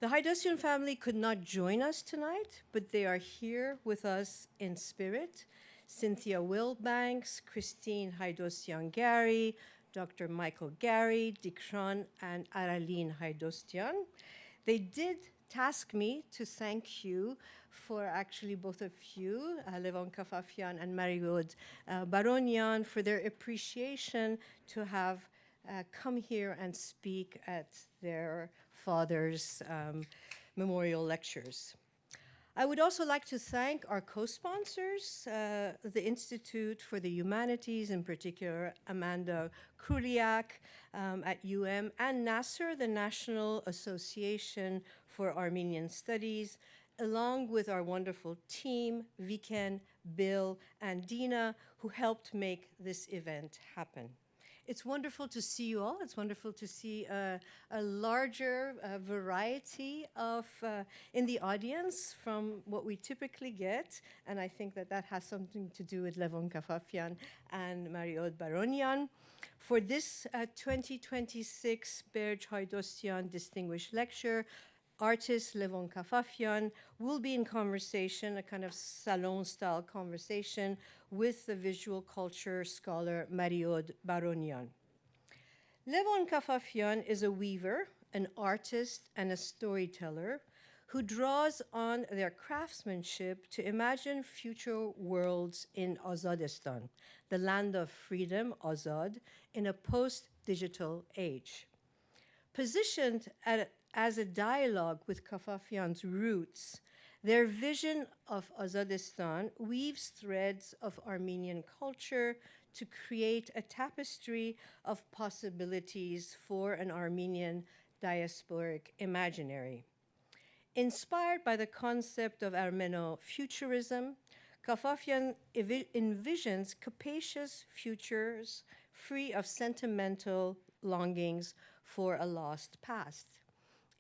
The Haidostian family could not join us tonight, but they are here with us in spirit. Cynthia Wilbanks, Christine Haidostian Gary, Dr. Michael Gary, Dikran, and Araline Haidostian. They did task me to thank you for actually both of you, Levon Kafafian and Marie-Aude Baronian, for their appreciation to have come here and speak at their father's memorial lectures. I would also like to thank our co-sponsors, the Institute for the Humanities, in particular Amanda Kruliak at and NASER, the National Association for Armenian Studies, along with our wonderful team, Viken, Bill, and Dina, who helped make this event happen. It's wonderful to see you all. It's wonderful to see a larger variety of in the audience from what we typically get, and I think that that has something to do with Levon Kafafian and Marie-Aude Baronian. For this 2026 Berj Haidostian Distinguished Lecture, artist Levon Kafafian will be in conversation, a kind of salon-style conversation, with the visual culture scholar Marie-Aude Baronian. Levon Kafafian is a weaver, an artist, and a storyteller who draws on their craftsmanship to imagine future worlds in Azadistan, the land of freedom, Azad, in a post-digital age. Positioned as a dialogue with Kafafian's roots, their vision of Azadistan weaves threads of Armenian culture to create a tapestry of possibilities for an Armenian diasporic imaginary. Inspired by the concept of Armeno-futurism, Kafafian envisions capacious futures free of sentimental longings for a lost past.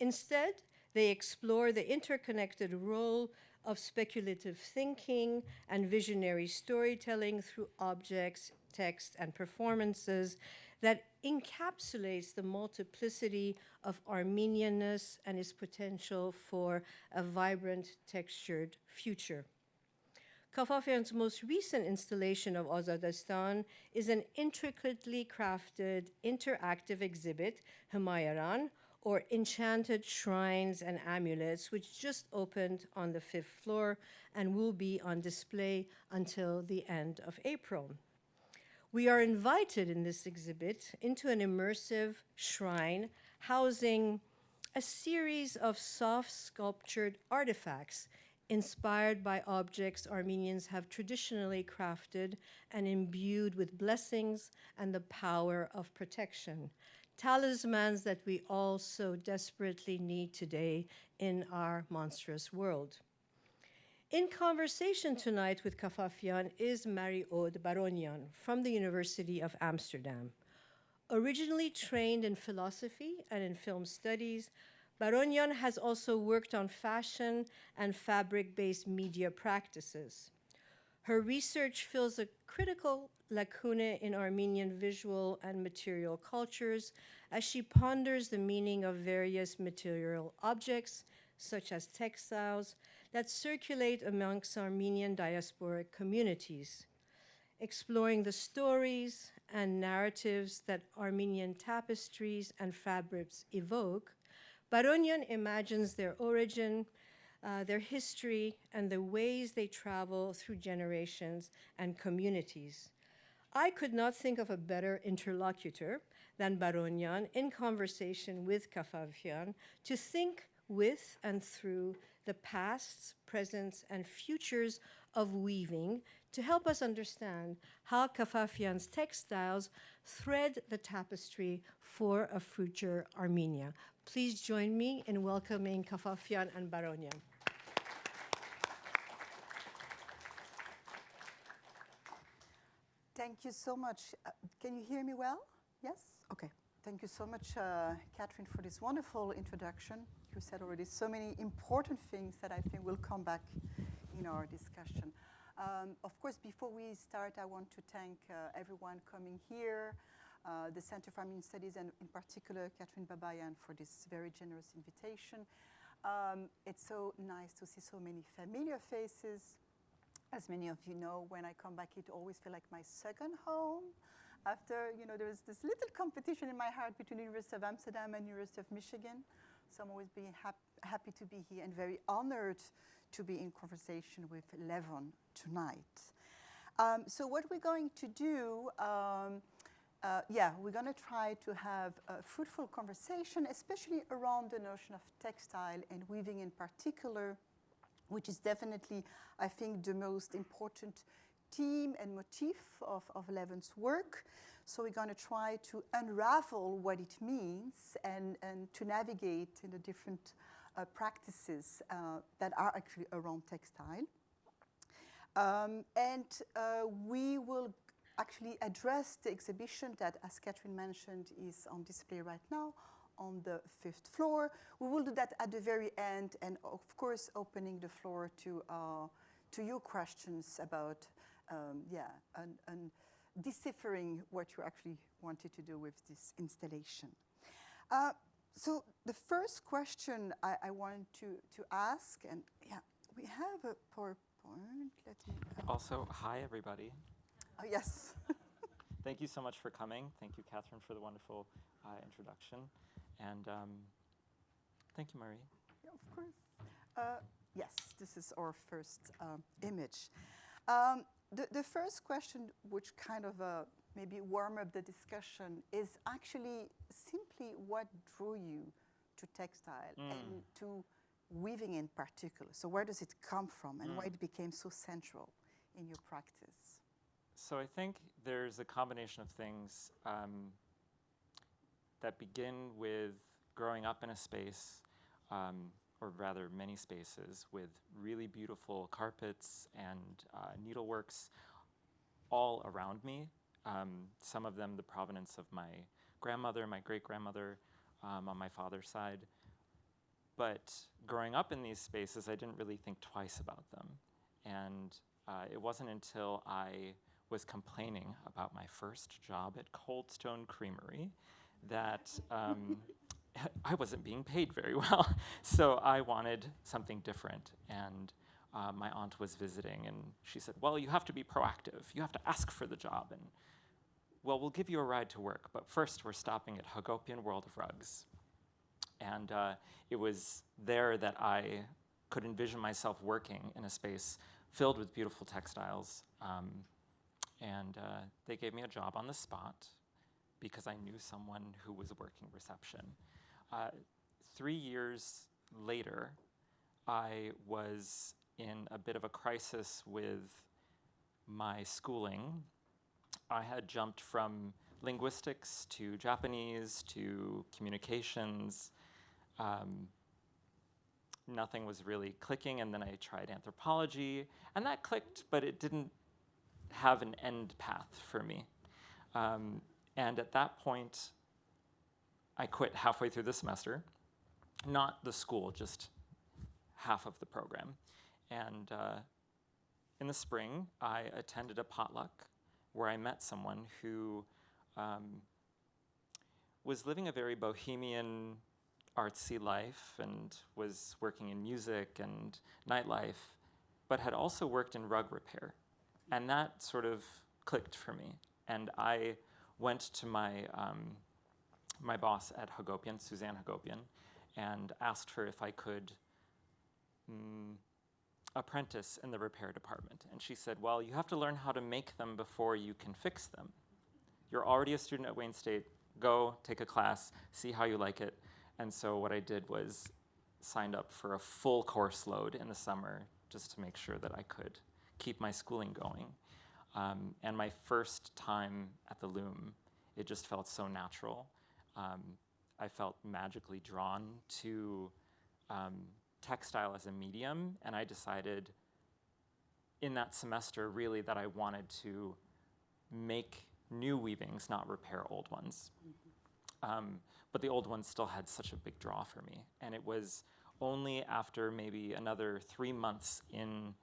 Instead, they explore the interconnected role of speculative thinking and visionary storytelling through objects, text, and performances that encapsulates the multiplicity of Armenian-ness and its potential for a vibrant, textured future. Kafafian's most recent installation of Azadistan is an intricately crafted interactive exhibit, Hamayaran, or Enchanted Shrines and Amulets, which just opened on the 5th floor and will be on display until the end of April. We are invited in this exhibit into an immersive shrine housing a series of soft sculptured artifacts inspired by objects Armenians have traditionally crafted and imbued with blessings and the power of protection, talismans that we all so desperately need today in our monstrous world. In conversation tonight with Kafafian is Marie-Aude Baronian from the University of Amsterdam. Originally trained in philosophy and in film studies, Baronian has also worked on fashion and fabric-based media practices. Her research fills a critical lacuna in Armenian visual and material cultures as she ponders the meaning of various material objects, such as textiles, that circulate amongst Armenian diasporic communities, exploring the stories and narratives that Armenian tapestries and fabrics evoke. Baronian imagines their origin, their history, and the ways they travel through generations and communities. I could not think of a better interlocutor than Baronian in conversation with Kafafian to think with and through the pasts, presents, and futures of weaving to help us understand how Kafafian's textiles thread the tapestry for a future Armenia. Please join me in welcoming Kafafian and Baronian. Thank you so much. Can you hear me well? Yes? Okay. Thank you so much, Catherine, for this wonderful introduction. You said already so many important things that I think will come back in our discussion. Of course, before we start, I want to thank everyone coming here, the Center for Armenian Studies, and in particular, Catherine Babayan, for this very generous invitation. It's so nice to see so many familiar faces. As many of you know, when I come back, it always feels like my second home. After, there's this little competition in my heart between University of Amsterdam and University of Michigan. So I'm always being happy to be here and very honored to be in conversation with Levon tonight. So what we're going to do, we're going to try to have a fruitful conversation, especially around the notion of textile and weaving in particular, which is definitely, I think, the most important theme and motif of Levon's work. So we're going to try to unravel what it means and to navigate in the different practices that are actually around textile. We will actually address the exhibition that, as Catherine mentioned, is on display right now on the 5th floor. We will do that at the very end, and of course opening the floor to your questions about and deciphering what you actually wanted to do with this installation. So the first question I wanted to ask, and we have a PowerPoint. Let me also, hi everybody. Oh, yes. Thank you so much for coming. Thank you, Catherine, for the wonderful introduction. And thank you, Marie. Yeah, of course. Yes, this is our first image. The first question, which kind of maybe warm up the discussion, is actually simply what drew you to textile and to weaving in particular. So where does it come from and why it became so central in your practice? So I think there's a combination of things that begin with growing up in a space, or rather many spaces, with really beautiful carpets and needleworks all around me. Some of them the provenance of my grandmother, my great-grandmother on my father's side. But growing up in these spaces, I didn't really think twice about them. And it wasn't until I was complaining about my first job at Cold Stone Creamery that I wasn't being paid very well. So I wanted something different. And my aunt was visiting, and she said, well, you have to be proactive. You have to ask for the job. And, well, we'll give you a ride to work, but first we're stopping at Haidostian World of Rugs. And it was there that I could envision myself working in a space filled with beautiful textiles. And they gave me a job on the spot because I knew someone who was working reception. 3 years later, I was in a bit of a crisis with my schooling. I had jumped from linguistics to Japanese to communications. Nothing was really clicking, and then I tried anthropology, and that clicked, but it didn't have an end path for me. And at that point, I quit halfway through the semester, not the school, just half of the program. And in the spring, I attended a potluck where I met someone who was living a very bohemian, artsy life and was working in music and nightlife, but had also worked in rug repair. And that sort of clicked for me. And I went to my my boss at Haidostian, Suzanne Haidostian, and asked her if I could apprentice in the repair department. And she said, well, you have to learn how to make them before you can fix them. You're already a student at Wayne State. Go take a class, see how you like it. And so what I did was signed up for a full course load in the summer just to make sure that I could keep my schooling going. And my first time at the loom, it just felt so natural. I felt magically drawn to textile as a medium, and I decided in that semester really that I wanted to make new weavings, not repair old ones. But the old ones still had such a big draw for me. And it was only after maybe another 3 months in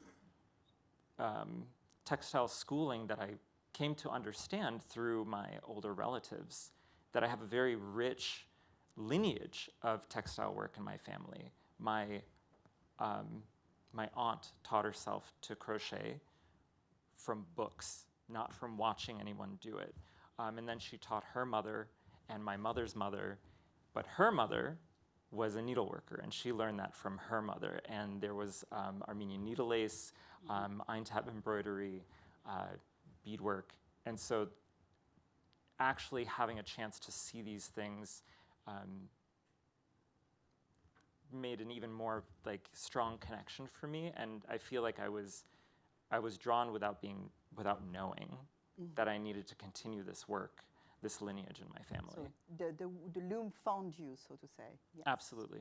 textile schooling that I came to understand through my older relatives that I have a very rich lineage of textile work in my family. my aunt taught herself to crochet from books, not from watching anyone do it. And then she taught her mother and my mother's mother, but her mother was a needleworker, and she learned that from her mother. And there was Armenian needle lace, Eintap embroidery, beadwork. And so actually having a chance to see these things made an even more like strong connection for me. And I feel like I was drawn without knowing that I needed to continue this work, this lineage in my family. So the loom found you, so to say. Yes. Absolutely.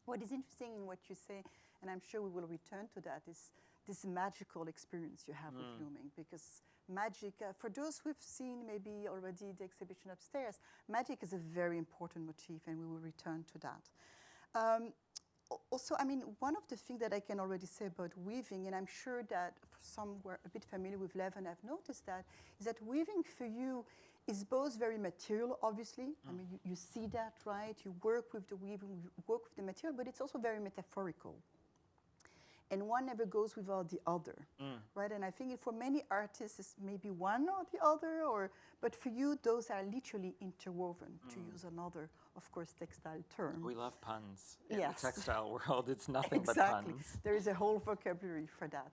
What is interesting in what you say, and I'm sure we will return to that, is this magical experience you have with looming. Because magic, for those who've seen maybe already the exhibition upstairs, magic is a very important motif, and we will return to that. Also, I mean, one of the things that I can already say about weaving, and I'm sure that for some who are a bit familiar with Levon have noticed that, is that weaving for you is both very material, obviously. I mean, you see that, right? You work with the weaving, you work with the material, but it's also very metaphorical. And one never goes without the other, right? And I think for many artists, it's maybe one or the other, but for you, those are literally interwoven, to use another, of course, textile term. We love puns in Yes. the textile world. It's nothing Exactly. but puns. There is a whole vocabulary for that.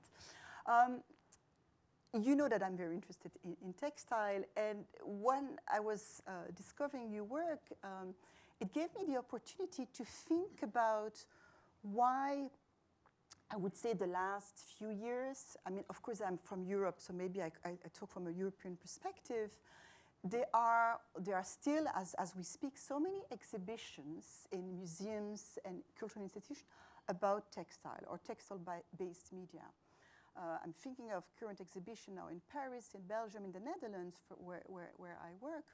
You know that I'm very interested in textile, and when I was discovering your work, it gave me the opportunity to think about why, I would say, the last few years, I mean, of course, I'm from Europe, so maybe I talk from a European perspective. There are still, as we speak, so many exhibitions in museums and cultural institutions about textile or textile-based media. I'm thinking of current exhibition now in Paris, in Belgium, in the Netherlands, where I work.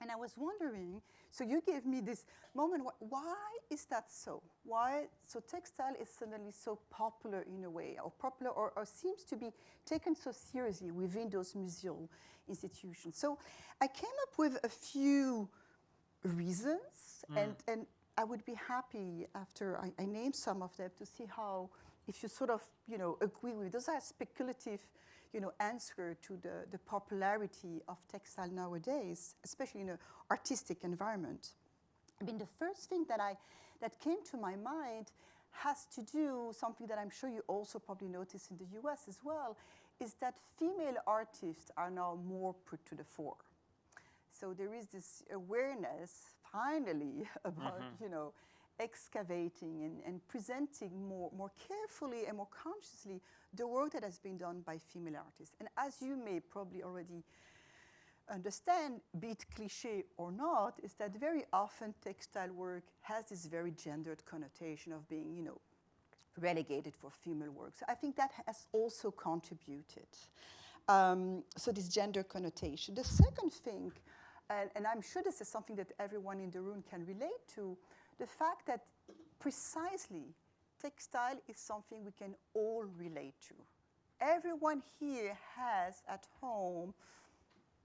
And I was wondering, so you gave me this moment, why is that so? Why, so textile is suddenly so popular in a way, or popular, or seems to be taken so seriously within those museal institutions. So I came up with a few reasons, and I would be happy after I name some of them to see how, if you sort of, agree with, those are speculative, answer to the popularity of textile nowadays, especially in an artistic environment. I mean, the first thing that came to my mind has to do, something that I'm sure you also probably notice in the US as well, is that female artists are now more put to the fore. So there is this awareness, finally, about, excavating and presenting more carefully and more consciously the work that has been done by female artists. And as you may probably already understand, be it cliche or not, is that very often textile work has this very gendered connotation of being, relegated for female work. So I think that has also contributed. So this gender connotation. The second thing, and I'm sure this is something that everyone in the room can relate to, the fact that precisely textile is something we can all relate to. Everyone here has at home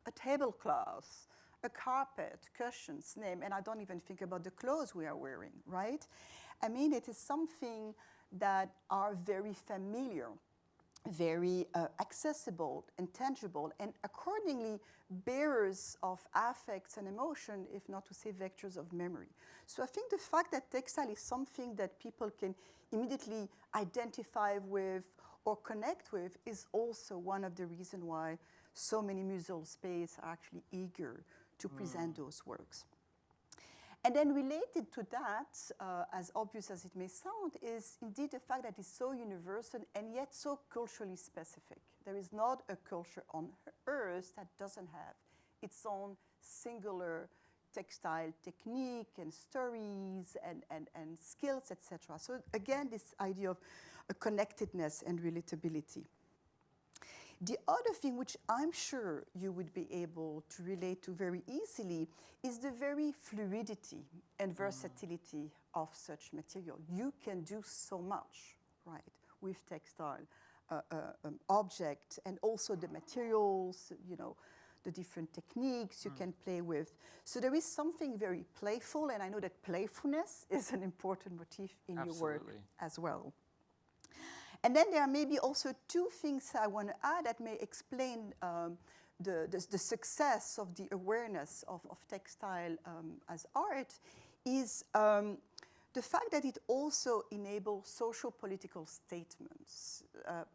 a tablecloth, a carpet, cushions, and I don't even think about the clothes we are wearing, right? I mean, it is something that are very familiar, very accessible and tangible, and accordingly bearers of affects and emotion, if not to say vectors of memory. So I think the fact that textile is something that people can immediately identify with or connect with is also one of the reasons why so many museal spaces are actually eager to present those works. And then related to that, as obvious as it may sound, is indeed the fact that it's so universal and yet so culturally specific. There is not a culture on Earth that doesn't have its own singular textile technique and stories and skills, etc. So again, this idea of a connectedness and relatability. The other thing which I'm sure you would be able to relate to very easily is the very fluidity and versatility of such material. You can do so much, right, with textile object, and also the materials, the different techniques you can play with. So there is something very playful, and I know that playfulness is an important motif in your work as well. And then there are maybe also two things I want to add that may explain the success of the awareness of textile as art is the fact that it also enables social political statements.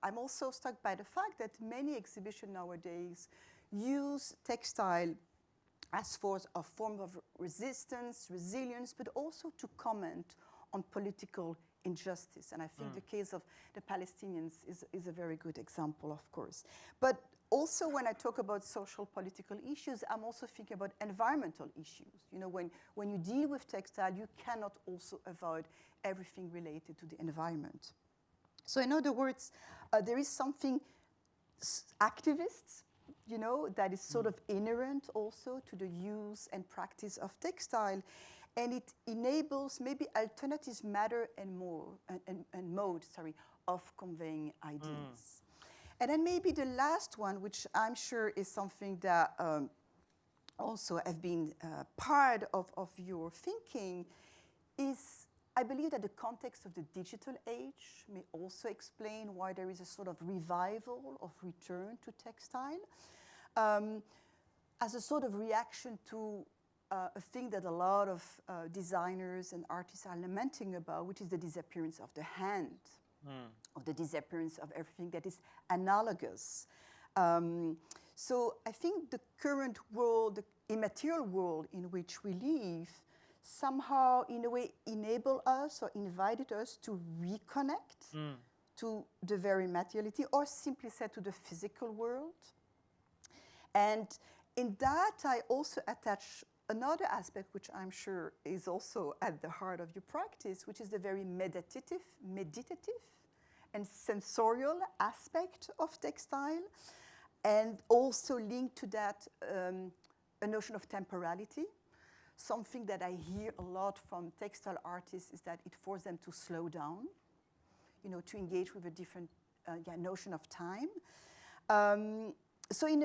I'm also struck by the fact that many exhibitions nowadays use textile as a form of resistance, resilience, but also to comment on political injustice. And I think the case of the Palestinians is a very good example, of course. But also, when I talk about social political issues, I'm also thinking about environmental issues. You know, when you deal with textile, you cannot also avoid everything related to the environment. So in other words, there is something activists, you know, that is sort of inherent also to the use and practice of textile. And it enables maybe alternative matter and mode of conveying ideas. And then maybe the last one, which I'm sure is something that also have been part of your thinking, is I believe that the context of the digital age may also explain why there is a sort of revival of return to textile as a sort of reaction to a thing that a lot of designers and artists are lamenting about, which is the disappearance of the hand, of the disappearance of everything that is analogous. So I think the current world, the immaterial world in which we live, somehow in a way enable us or invited us to reconnect to the very materiality, or simply said to the physical world. And in that I also attach another aspect which I'm sure is also at the heart of your practice, which is the very meditative and sensorial aspect of textile, and also linked to that a notion of temporality. Something that I hear a lot from textile artists is that it forces them to slow down, you know, to engage with a different notion of time. So in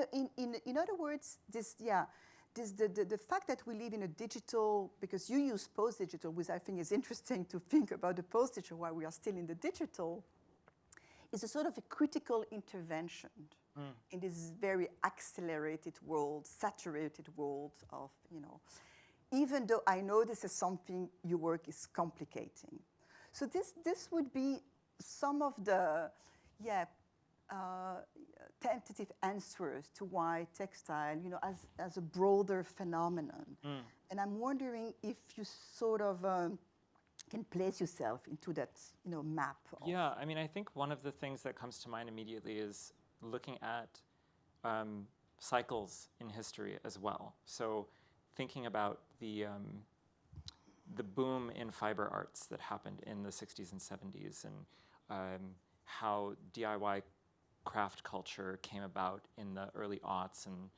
other words, the fact that we live in a digital, because you use post-digital, which I think is interesting to think about the post-digital while we are still in the digital, is a sort of a critical intervention in this very accelerated world, saturated world of, you know, even though I know this is something your work is complicating. So this would be some of the, tentative answers to why textile, you know, as a broader phenomenon. And I'm wondering if you sort of can place yourself into that, you know, map. Yeah, I mean, I think one of the things that comes to mind immediately is looking at cycles in history as well. So thinking about the boom in fiber arts that happened in the 60s and 70s, and how DIY craft culture came about in the early aughts, and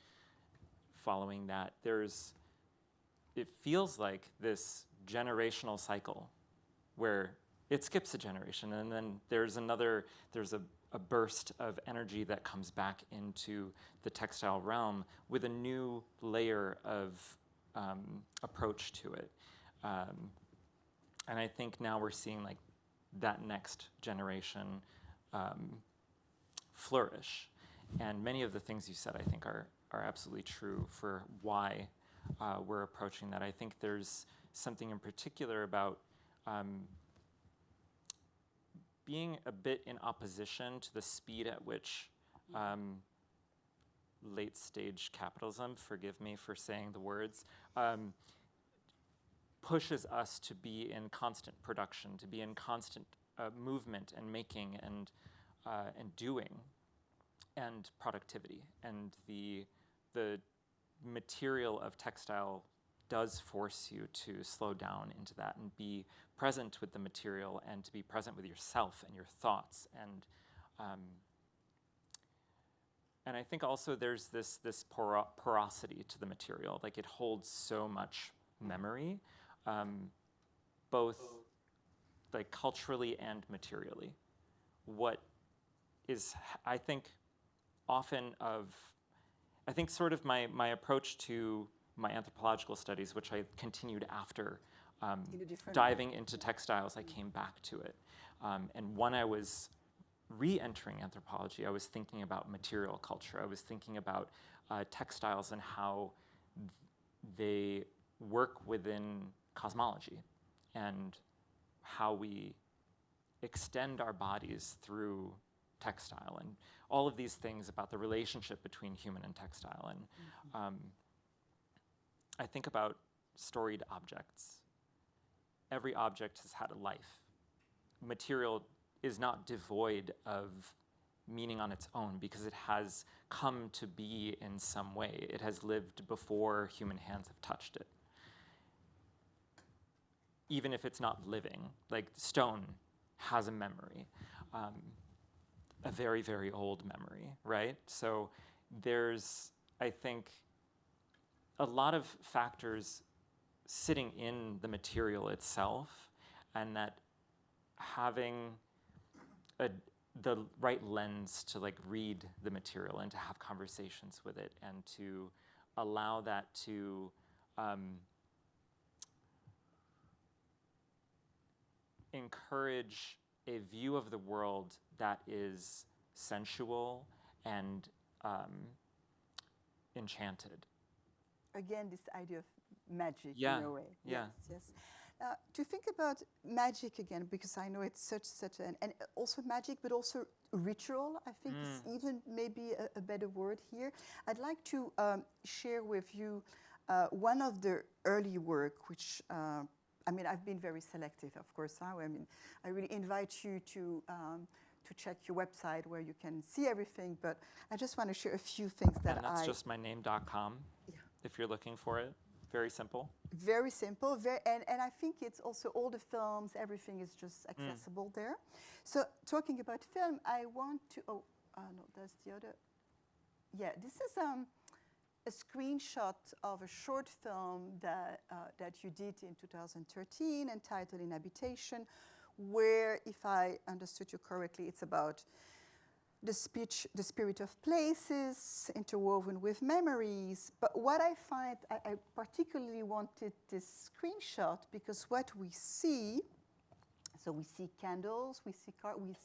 following that, it feels like this generational cycle where it skips a generation, and then there's a burst of energy that comes back into the textile realm with a new layer of approach to it. And I think now we're seeing like that next generation flourish. And many of the things you said, I think, are absolutely true for why we're approaching that. I think there's something in particular about being a bit in opposition to the speed at which late-stage capitalism, forgive me for saying the words, pushes us to be in constant production, to be in constant movement and making and doing and productivity. And the material of textile does force you to slow down into that and be present with the material and to be present with yourself and your thoughts. And I think also there's this porosity to the material. Like, it holds so much memory, both like culturally and materially. What is, I think, often I think sort of my approach to my anthropological studies, which I continued after diving into textiles, I came back to it. And when I was re-entering anthropology, I was thinking about material culture. I was thinking about textiles and how they work within cosmology and how we extend our bodies through textile and all of these things about the relationship between human and textile. And I think about storied objects. Every object has had a life. Material is not devoid of meaning on its own because it has come to be in some way. It has lived before human hands have touched it. Even if it's not living, like stone has a memory, a very, very old memory, right? So there's, I think, a lot of factors sitting in the material itself, and that having the right lens to like read the material and to have conversations with it and to allow that to encourage a view of the world that is sensual and enchanted. Again, this idea of magic Yeah, in a way. yeah. Yes. To think about magic again, because I know it's such an, and also magic, but also ritual, I think is even maybe a better word here. I'd like to share with you one of the early work, which, I mean, I've been very selective, of course. I mean, I really invite you to check your website where you can see everything, but I just want to share a few things that And that's just myname.com, if you're looking for it. Very simple. Very simple, and I think it's also all the films, everything is just accessible there. So talking about film, I want to, no, that's the other. Yeah, this is a screenshot of a short film that you did in 2013 entitled Inhabitation, where, if I understood you correctly, it's about the spirit of places interwoven with memories. But what I find, I particularly wanted this screenshot because what we see, so we see candles, we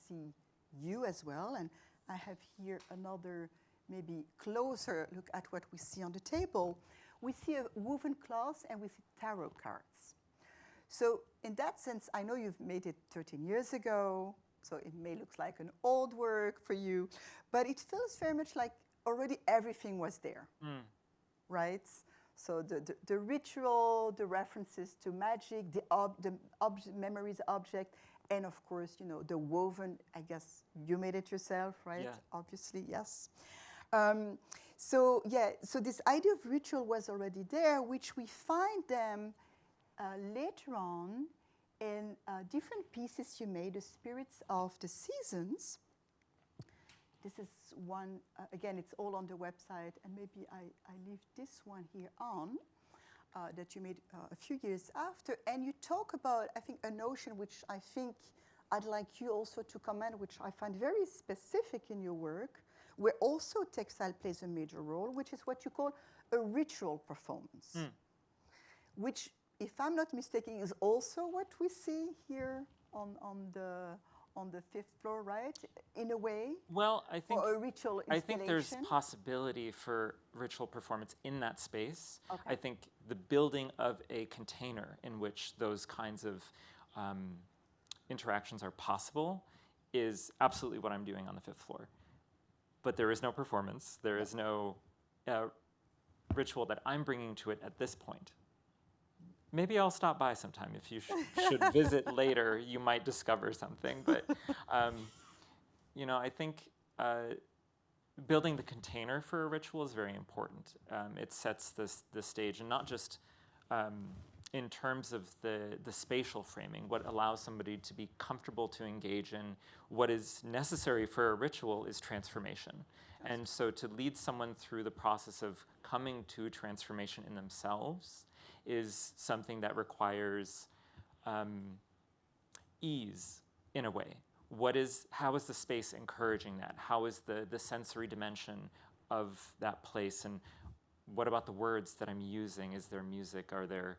see you as well, and I have here another maybe closer look at what we see on the table. We see a woven cloth and we see tarot cards. So in that sense, I know you've made it 13 years ago, so it may look like an old work for you, but it feels very much like already everything was there, right? So the ritual, the references to magic, the memories object, and of course, you know, the woven, I guess you made it yourself, right? Yeah. Obviously, yes. So this idea of ritual was already there, which we find them later on in different pieces you made, the spirits of the seasons. This is one, again, it's all on the website, and maybe I leave this one here on, that you made a few years after. And you talk about, I think, a notion which I think I'd like you also to comment, which I find very specific in your work, where also textile plays a major role, which is what you call a ritual performance, which, if I'm not mistaken, is also what we see here on the fifth floor, right? In a way. Well, I think or a ritual installation. I think there's possibility for ritual performance in that space. Okay. I think the building of a container in which those kinds of interactions are possible is absolutely what I'm doing on the fifth floor. But there is no performance. There is no ritual that I'm bringing to it at this point. Maybe I'll stop by sometime. If you should visit later, you might discover something. But, you know, I think building the container for a ritual is very important. It sets the stage, and not just in terms of the spatial framing, what allows somebody to be comfortable to engage in. What is necessary for a ritual is transformation. And so to lead someone through the process of coming to transformation in themselves is something that requires ease in a way. How is the space encouraging that? How is the sensory dimension of that place, and what about the words that I'm using? Is there music? Are there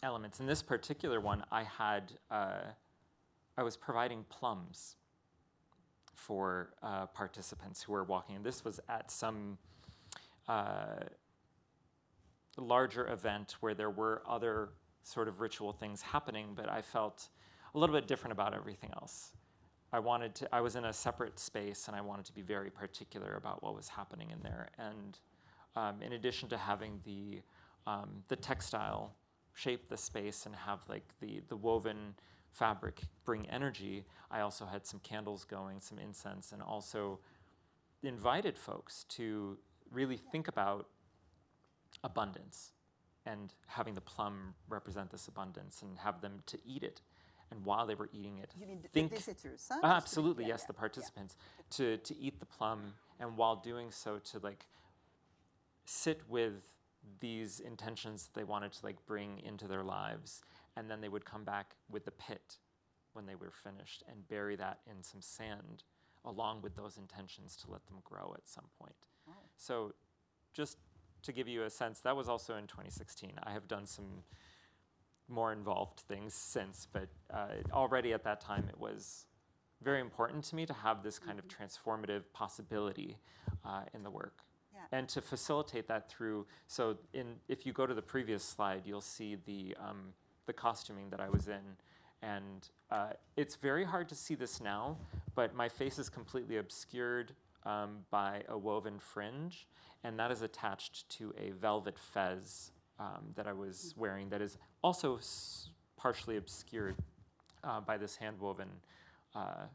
elements? In this particular one, I was providing plums for participants who were walking. And this was at some larger event where there were other sort of ritual things happening, but I felt a little bit different about everything else. I was in a separate space, and I wanted to be very particular about what was happening in there. And in addition to having the textile shape the space and have like the woven fabric bring energy, I also had some candles going, some incense, and also invited folks to really think about abundance and having the plum represent this abundance and have them to eat it. And while they were eating it, you mean think the visitors, huh? absolutely, yes, the participants, to eat the plum, and while doing so, to like sit with these intentions that they wanted to like bring into their lives, and then they would come back with the pit when they were finished and bury that in some sand along with those intentions to let them grow at some point. Oh. So just to give you a sense, that was also in 2016. I have done some more involved things since, but already at that time it was very important to me to have this kind of transformative possibility in the work. Yeah. And to facilitate that through, so if you go to the previous slide, you'll see the costuming that I was in. And it's very hard to see this now, but my face is completely obscured by a woven fringe, and that is attached to a velvet fez that I was wearing that is also partially obscured by this hand-woven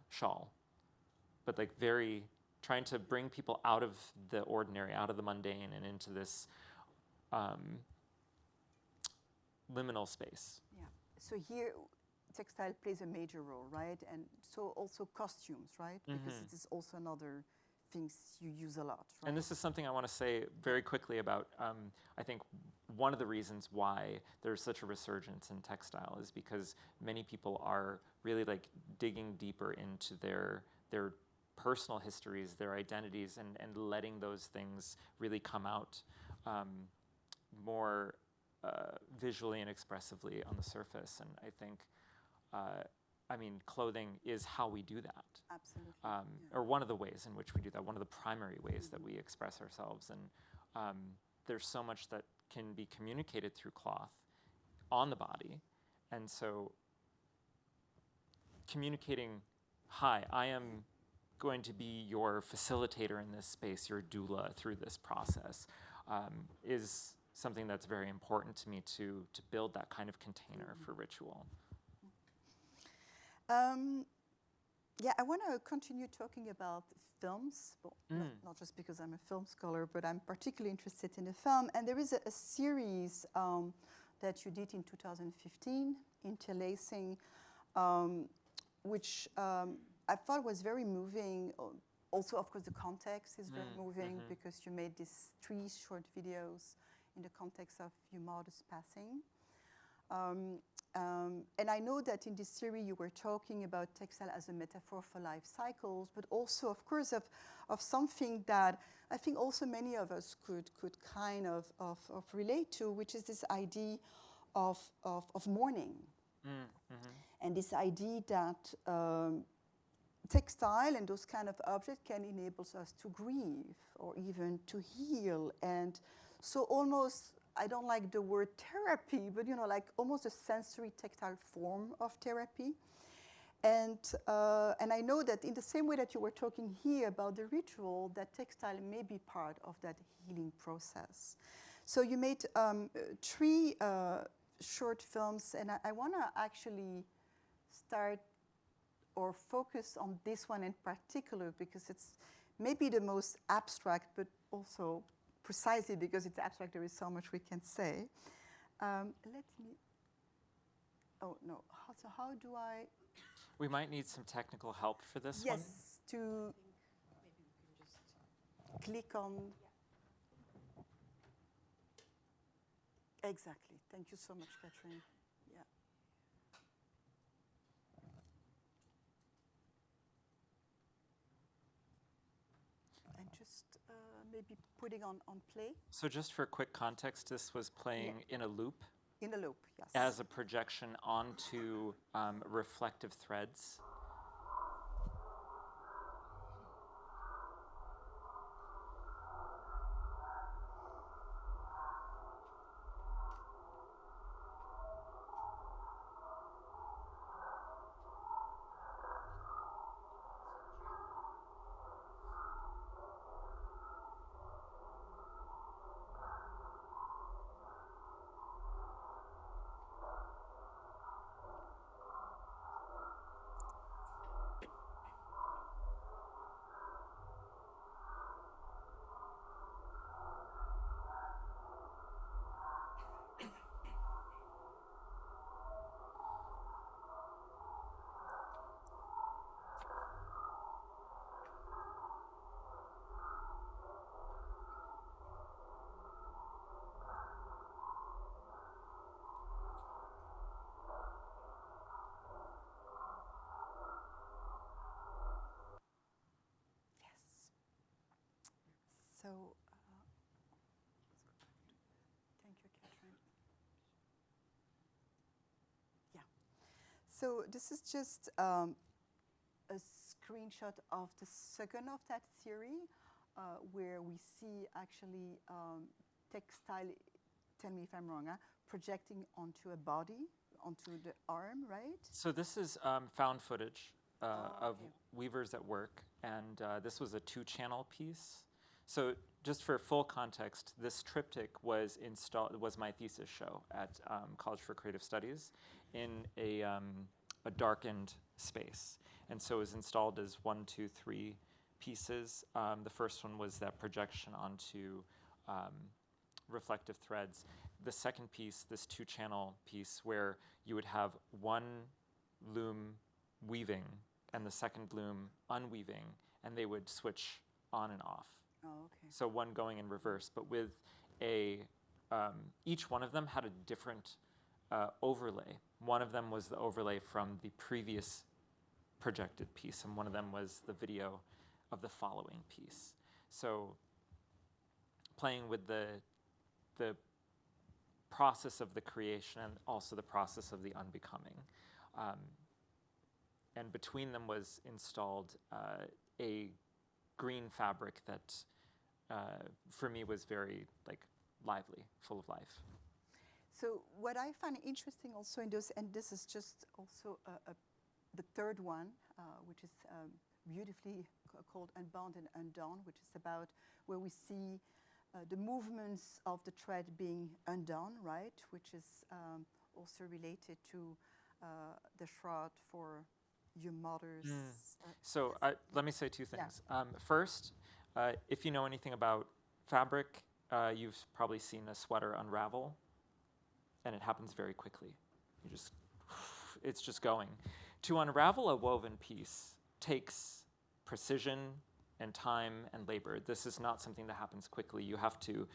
shawl. But like very trying to bring people out of the ordinary, out of the mundane, and into this liminal space. Yeah. So here, textile plays a major role, right? And so also costumes, right? Because it is also another things you use a lot, right? And this is something I want to say very quickly about, I think one of the reasons why there's such a resurgence in textile is because many people are really like digging deeper into their personal histories, their identities, and letting those things really come out more visually and expressively on the surface. And I think, I mean, clothing is how we do that. Absolutely. Or one of the ways in which we do that, one of the primary ways that we express ourselves. And there's so much that can be communicated through cloth on the body. And so communicating, hi, I am going to be your facilitator in this space, your doula through this process, is something that's very important to me to build that kind of container for ritual. Yeah, I want to continue talking about films, well, not just because I'm a film scholar, but I'm particularly interested in the film. And there is a series that you did in 2015, Interlacing, which I thought was very moving. Also, of course, the context is very moving because you made these 3 short videos in the context of your mother's passing. And I know that in this series you were talking about textile as a metaphor for life cycles, but also, of course, of something that I think also many of us could kind of relate to, which is this idea of mourning. And this idea that textile and those kind of objects can enable us to grieve or even to heal. And so almost, I don't like the word therapy, but like almost a sensory tactile form of therapy. And I know that in the same way that you were talking here about the ritual, that textile may be part of that healing process. So you made 3 short films, and I want to actually start or focus on this one in particular because it's maybe the most abstract, but also precisely because it's abstract, there is so much we can say. Let me, oh no, so how do I? We might need some technical help for this one. Yes, to maybe we can just click on. Exactly, thank you so much, Catherine. Yeah. And just maybe putting on play? So just for quick context, this was playing in a loop In the loop, yes. as a projection onto reflective threads. So, thank you, Catherine. Yeah. So this is just a screenshot of the second of that theory, where we see actually textile, tell me if I'm wrong, projecting onto a body, onto the arm, right? So this is found footage of okay. weavers at work, and this was a 2-channel piece. So just for full context, this triptych was my thesis show at College for Creative Studies in a darkened space. And so it was installed as 1, 2, 3 pieces. The first one was that projection onto reflective threads. The second piece, this 2-channel piece, where you would have one loom weaving and the second loom unweaving, and they would switch on and off. Oh, okay. So one going in reverse, but with each one of them had a different overlay. One of them was the overlay from the previous projected piece, and one of them was the video of the following piece. So playing with the process of the creation and also the process of the unbecoming. And between them was installed a green fabric that for me was very lively, full of life. So what I find interesting also in those, and this is just also the third one, which is beautifully called Unbound and Undone, which is about where we see the movements of the thread being undone, right, which is also related to the shroud for your mother's. So let me say 2 things. Yeah. First, if you know anything about fabric, you've probably seen a sweater unravel, and it happens very quickly. It's just going. To unravel a woven piece takes precision and time and labor. This is not something that happens quickly. You have to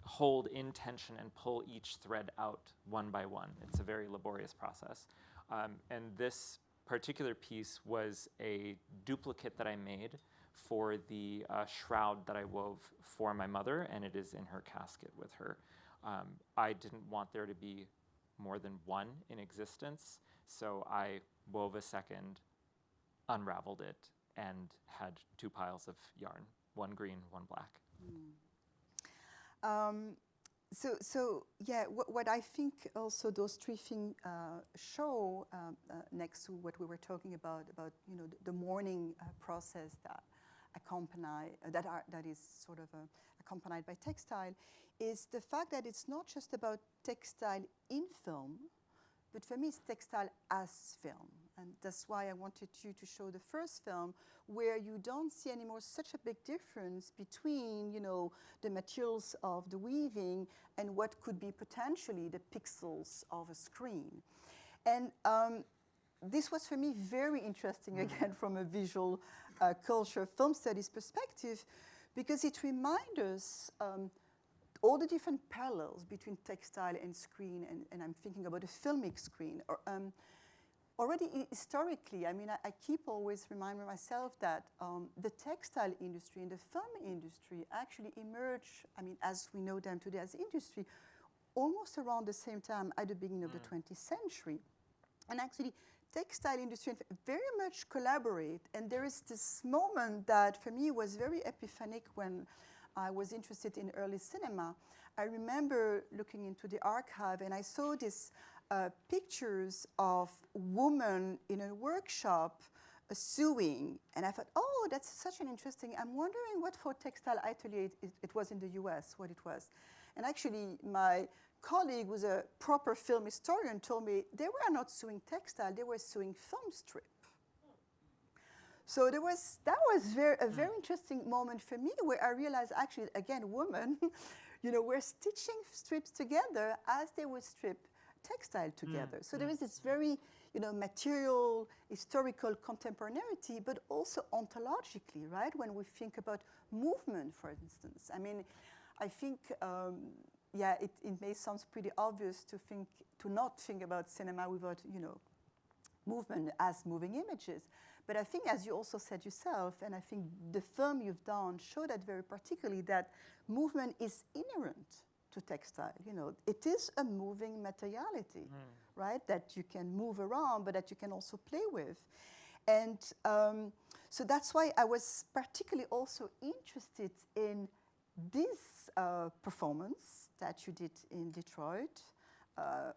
hold in tension and pull each thread out one by one. It's a very laborious process. And this particular piece was a duplicate that I made for the shroud that I wove for my mother, and it is in her casket with her. I didn't want there to be more than one in existence, so I wove a second, unraveled it, and had 2 piles of yarn, one green, one black. So yeah, what I think also those 3 things show, next to what we were talking about the mourning process that is sort of accompanied by textile, is the fact that it's not just about textile in film, but for me it's textile as film. And that's why I wanted you to show the first film, where you don't see anymore such a big difference between, the materials of the weaving and what could be potentially the pixels of a screen. And this was for me very interesting, again, from a visual culture, film studies perspective, because it reminds us all the different parallels between textile and screen, and I'm thinking about a filmic screen, or already historically, I mean, I keep always reminding myself that the textile industry and the film industry actually emerged, I mean, as we know them today as industry, almost around the same time at the beginning of the 20th century. And actually, textile industry very much collaborate. And there is this moment that for me was very epiphanic when I was interested in early cinema. I remember looking into the archive and I saw these pictures of women in a workshop sewing. And I thought, oh, that's such an interesting, I'm wondering what for textile atelier it was in the US, what it was. And actually, my colleague who's a proper film historian told me they were not sewing textile, they were sewing film strip. So that was a very interesting moment for me where I realized actually, again, women, were stitching strips together as they would strip textile together. So there is this very, material, historical contemporaneity, but also ontologically, right? When we think about movement, for instance. I mean, I think, it may sound pretty obvious to not think about cinema without, movement as moving images. But I think, as you also said yourself, and I think the film you've done showed that very particularly, that movement is inherent to textile. It is a moving materiality, right? That you can move around, but that you can also play with. And so that's why I was particularly also interested in this performance that you did in Detroit,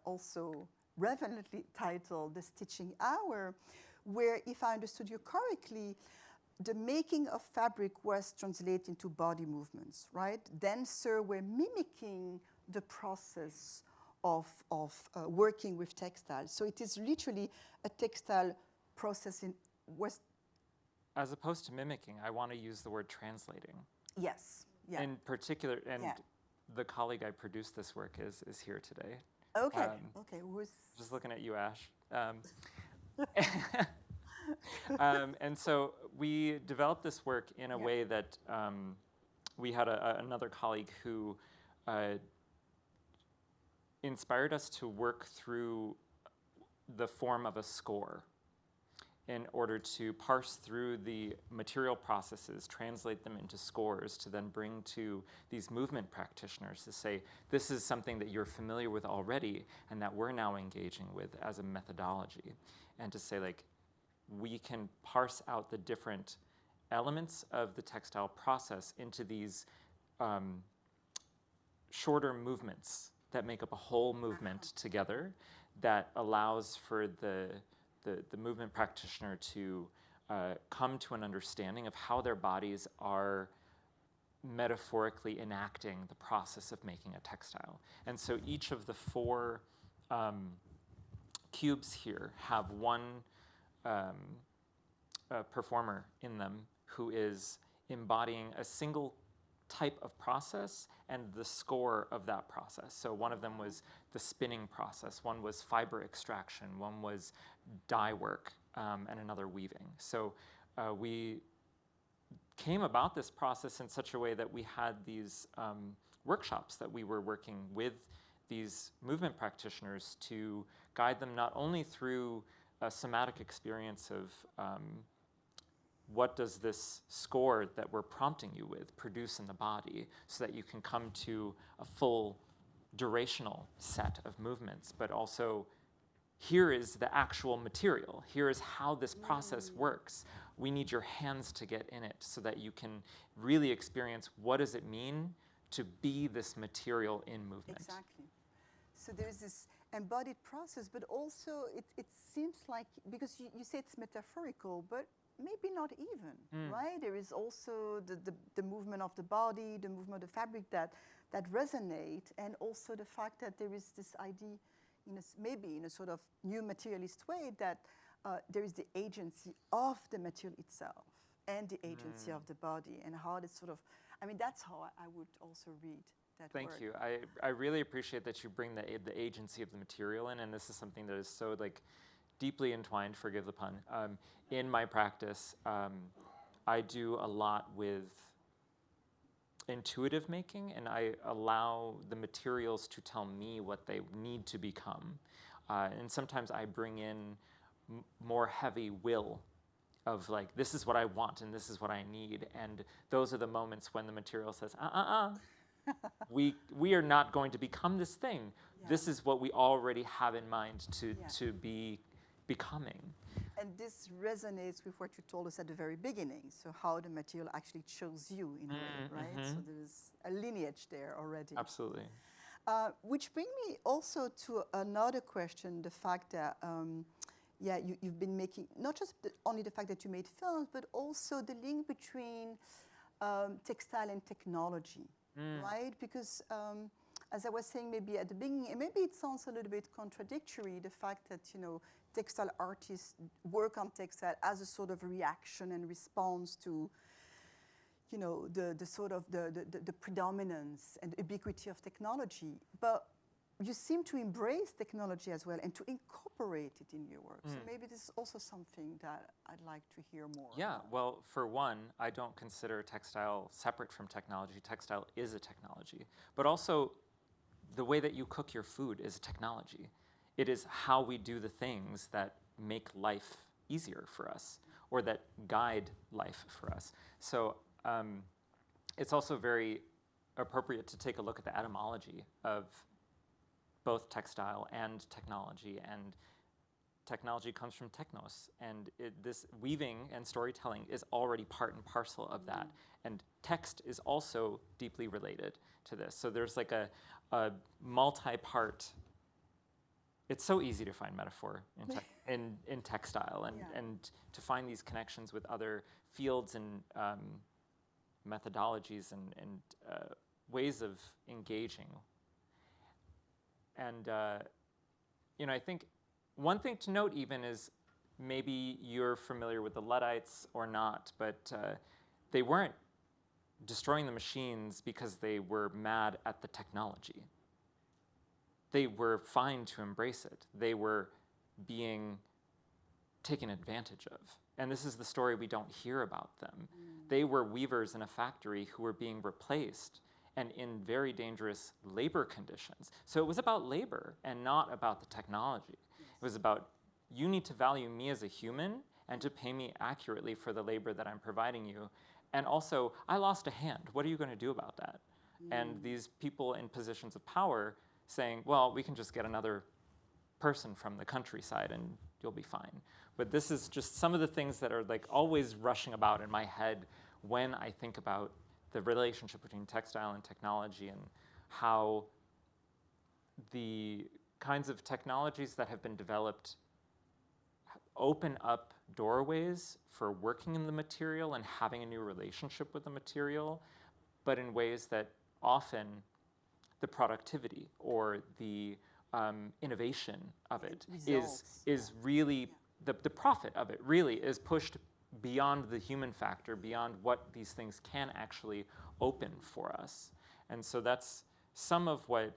also relevantly titled The Stitching Hour, where, if I understood you correctly, the making of fabric was translated into body movements, right? Dancers were mimicking the process of working with textiles. So it is literally a textile process As opposed to mimicking, I want to use the word translating. Yes. Yeah. In particular, and the colleague I produced this work is here today. Okay. Just looking at you, Ash. And so we developed this work in a way that we had another colleague who inspired us to work through the form of a score in order to parse through the material processes, translate them into scores, to then bring to these movement practitioners to say, this is something that you're familiar with already and that we're now engaging with as a methodology. And to say, like, we can parse out the different elements of the textile process into these shorter movements that make up a whole movement together that allows for the movement practitioner to come to an understanding of how their bodies are metaphorically enacting the process of making a textile. And so each of the four cubes here have one performer in them who is embodying a single type of process and the score of that process. So one of them was the spinning process, one was fiber extraction, one was dye work, and another weaving. So we came about this process in such a way that we had these workshops that we were working with these movement practitioners to guide them not only through a somatic experience of what does this score that we're prompting you with produce in the body so that you can come to a full durational set of movements, but also here is the actual material. Here is how this process works. We need your hands to get in it so that you can really experience what does it mean to be this material in movement. Exactly. So there's this embodied process, but also it seems like, because you say it's metaphorical, but maybe not even, right? There is also the movement of the body, the movement of the fabric that resonate, and also the fact that there is this idea, maybe in a sort of new materialist way, that there is the agency of the material itself and the agency of the body, and how it's sort of, I mean, that's how I would also read that Thank work. you. I really appreciate that you bring the agency of the material in, and this is something that is so deeply entwined, forgive the pun, in my practice. I do a lot with intuitive making, and I allow the materials to tell me what they need to become. And sometimes I bring in more heavy will of like, this is what I want and this is what I need. And those are the moments when the material says, we are not going to become this thing. Yeah. This is what we already have in mind Yeah. to be becoming. And this resonates with what you told us at the very beginning. So how the material actually chose you in a way, right? So there's a lineage there already. Absolutely. Which brings me also to another question, the fact that, you've been making, not just only the fact that you made films, but also the link between textile and technology, right? Because as I was saying maybe at the beginning, and maybe it sounds a little bit contradictory, the fact that, textile artists work on textile as a sort of reaction and response to, the sort of the predominance and ubiquity of technology. But you seem to embrace technology as well and to incorporate it in your work. So maybe this is also something that I'd like to hear more about. Well, for one, I don't consider textile separate from technology. Textile is a technology. But also, the way that you cook your food is a technology. It is how we do the things that make life easier for us or that guide life for us. So it's also very appropriate to take a look at the etymology of both textile and technology. And technology comes from technos. And this weaving and storytelling is already part and parcel of that. And text is also deeply related to this. So there's like a multi-part. It's so easy to find metaphor in textile and to find these connections with other fields and methodologies and ways of engaging. And I think one thing to note even is maybe you're familiar with the Luddites or not, but they weren't destroying the machines because they were mad at the technology. They were fine to embrace it. They were being taken advantage of. And this is the story we don't hear about them. They were weavers in a factory who were being replaced and in very dangerous labor conditions. So it was about labor and not about the technology. It was about, you need to value me as a human and to pay me accurately for the labor that I'm providing you. And also, I lost a hand. What are you going to do about that? And these people in positions of power saying, well, we can just get another person from the countryside and you'll be fine. But this is just some of the things that are like always rushing about in my head when I think about the relationship between textile and technology and how the kinds of technologies that have been developed open up doorways for working in the material and having a new relationship with the material, but in ways that often the productivity or the innovation of it is really, the profit of it really is pushed beyond the human factor, beyond what these things can actually open for us. And so that's some of what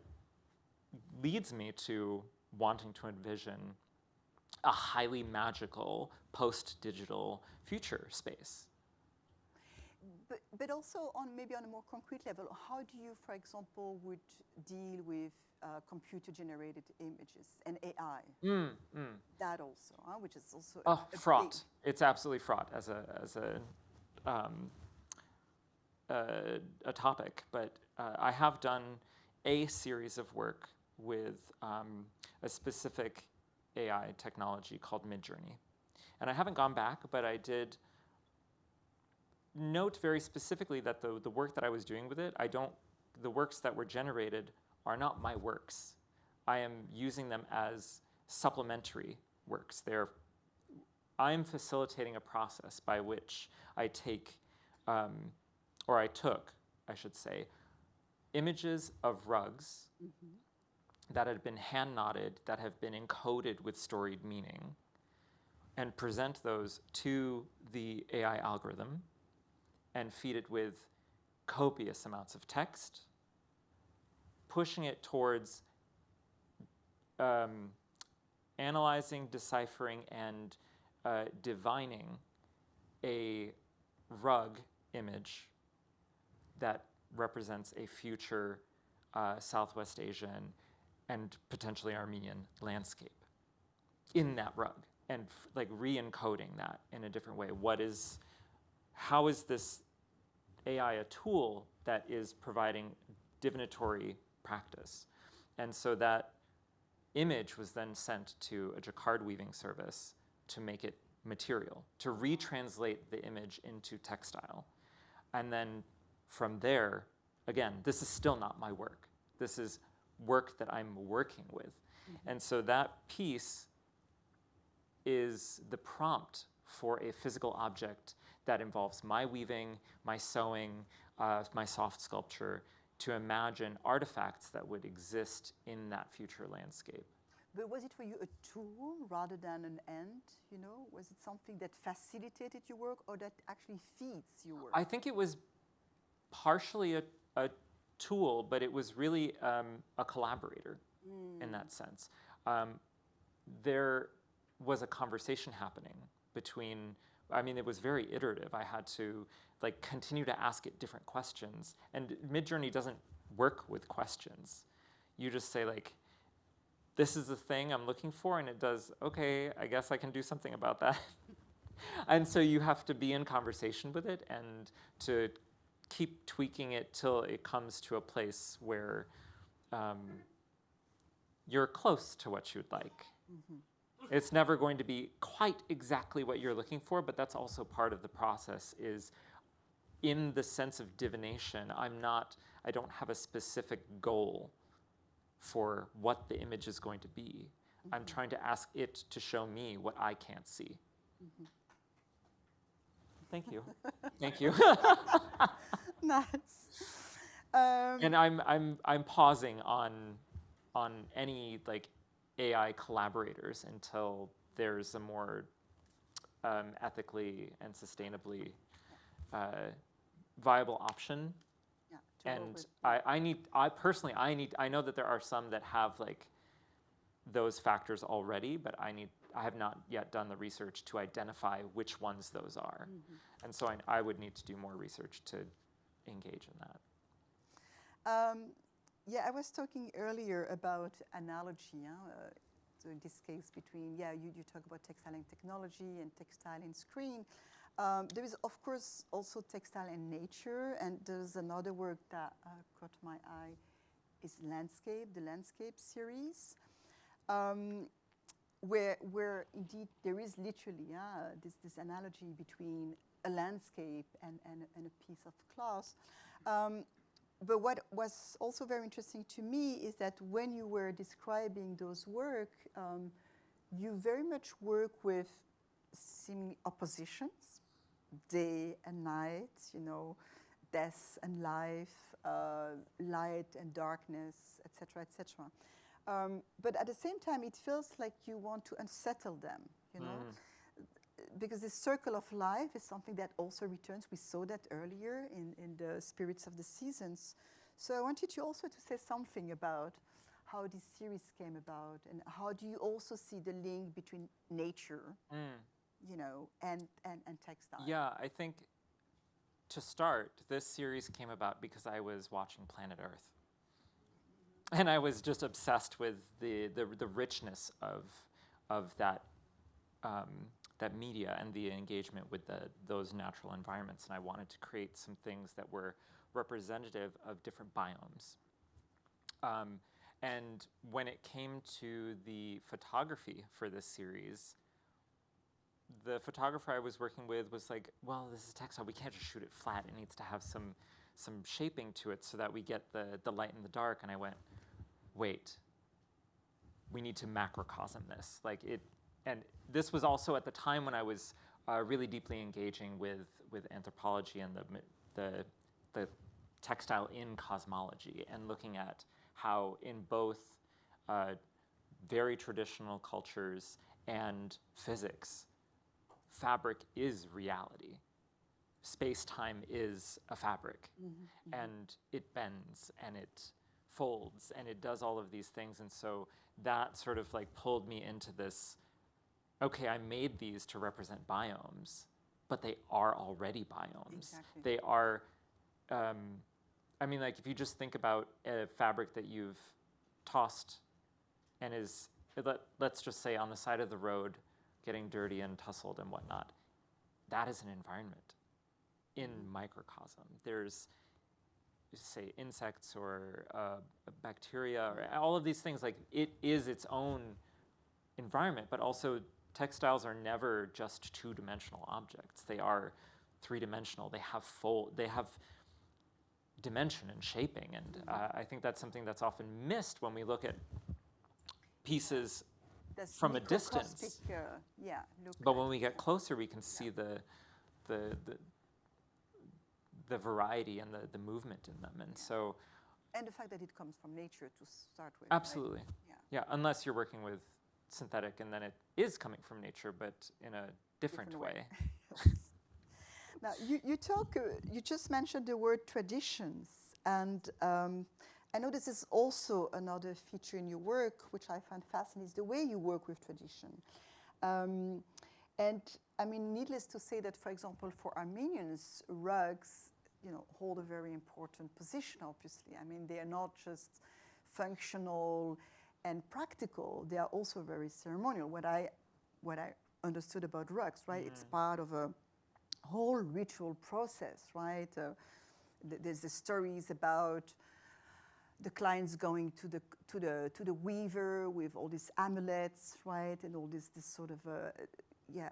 leads me to wanting to envision a highly magical post-digital future space. But also maybe on a more concrete level, how do you, for example, would deal with computer-generated images and AI? That also, which is also a fraught. It's absolutely fraught as a topic. But I have done a series of work with a specific AI technology called Midjourney, and I haven't gone back, but I did note very specifically that the work that I was doing with it, the works that were generated are not my works. I am using them as supplementary works. I am facilitating a process by which I take, or I took, I should say, images of rugs that had been hand knotted, that have been encoded with storied meaning, and present those to the AI algorithm and feed it with copious amounts of text, pushing it towards analyzing, deciphering, and divining a rug image that represents a future Southwest Asian and potentially Armenian landscape in that rug. like re-encoding that in a different way. How is this AI a tool that is providing divinatory practice? And so that image was then sent to a jacquard weaving service to make it material, to retranslate the image into textile. And then from there, again, this is still not my work. This is work that I'm working with. Mm-hmm. And so that piece is the prompt for a physical object that involves my weaving, my sewing, my soft sculpture, to imagine artifacts that would exist in that future landscape. But was it for you a tool rather than an end, you know? Was it something that facilitated your work or that actually feeds your work? I think it was partially a tool, but it was really a collaborator in that sense. There was a conversation happening between, it was very iterative. I had to like continue to ask it different questions. And Midjourney doesn't work with questions. You just say like, this is the thing I'm looking for, and it does, okay, I guess I can do something about that. And so you have to be in conversation with it and to keep tweaking it till it comes to a place where you're close to what you'd like. Mm-hmm. It's never going to be quite exactly what you're looking for, but that's also part of the process. Is in the sense of divination, I don't have a specific goal for what the image is going to be. Mm-hmm. I'm trying to ask it to show me what I can't see. Mm-hmm. Thank you. Thank you. Nice. And I'm pausing on any like AI collaborators until there's a more ethically and sustainably viable option. Yeah, and I know that there are some that have like those factors already, but I have not yet done the research to identify which ones those are. Mm-hmm. And so I would need to do more research to engage in that. Yeah, I was talking earlier about analogy. So in this case between, you talk about textile and technology and textile and screen. There is, of course, also textile and nature, and there's another work that caught my eye is landscape, the landscape series, where indeed there is literally this analogy between a landscape and a piece of cloth. But what was also very interesting to me is that when you were describing those work, you very much work with seeming oppositions, day and night, death and life, light and darkness, etc., etc. But at the same time, it feels like you want to unsettle them, because this circle of life is something that also returns. We saw that earlier in the Spirits of the Seasons. So I wanted you also to say something about how this series came about, and how do you also see the link between nature, and textile? Yeah, I think to start, this series came about because I was watching Planet Earth. And I was just obsessed with the richness of that that media and the engagement with those natural environments. And I wanted to create some things that were representative of different biomes. And when it came to the photography for this series, the photographer I was working with was like, well, this is textile. We can't just shoot it flat. It needs to have some shaping to it so that we get the light and the dark. And I went, wait, we need to macrocosm this. And this was also at the time when I was really deeply engaging with anthropology and the textile in cosmology, and looking at how in both very traditional cultures and physics, fabric is reality. Space-time is a fabric, mm-hmm. and it bends and it folds and it does all of these things. And so that sort of like pulled me into this, okay, I made these to represent biomes, but they are already biomes. Exactly. They are, like if you just think about a fabric that you've tossed and let's just say on the side of the road, getting dirty and tussled and whatnot. That is an environment in microcosm. There's, say, insects or bacteria or all of these things. Like, it is its own environment, but also textiles are never just two-dimensional objects. They are three-dimensional. They have dimension and shaping, and I think that's something that's often missed when we look at pieces from a distance. But when we get closer, we can see the variety and the movement in them, and so. And the fact that it comes from nature to start with. Absolutely. Right? Yeah, unless you're working with synthetic, and then it is coming from nature, but in a different way. Now, you just mentioned the word traditions, and I know this is also another feature in your work, which I find fascinating, is the way you work with tradition. And I mean, needless to say that, for example, for Armenians, rugs, hold a very important position, obviously. I mean, they are not just functional and practical, they are also very ceremonial. What I understood about rugs, right? It's part of a whole ritual process, right? There's the stories about the clients going to the weaver with all these amulets, right, and all this sort of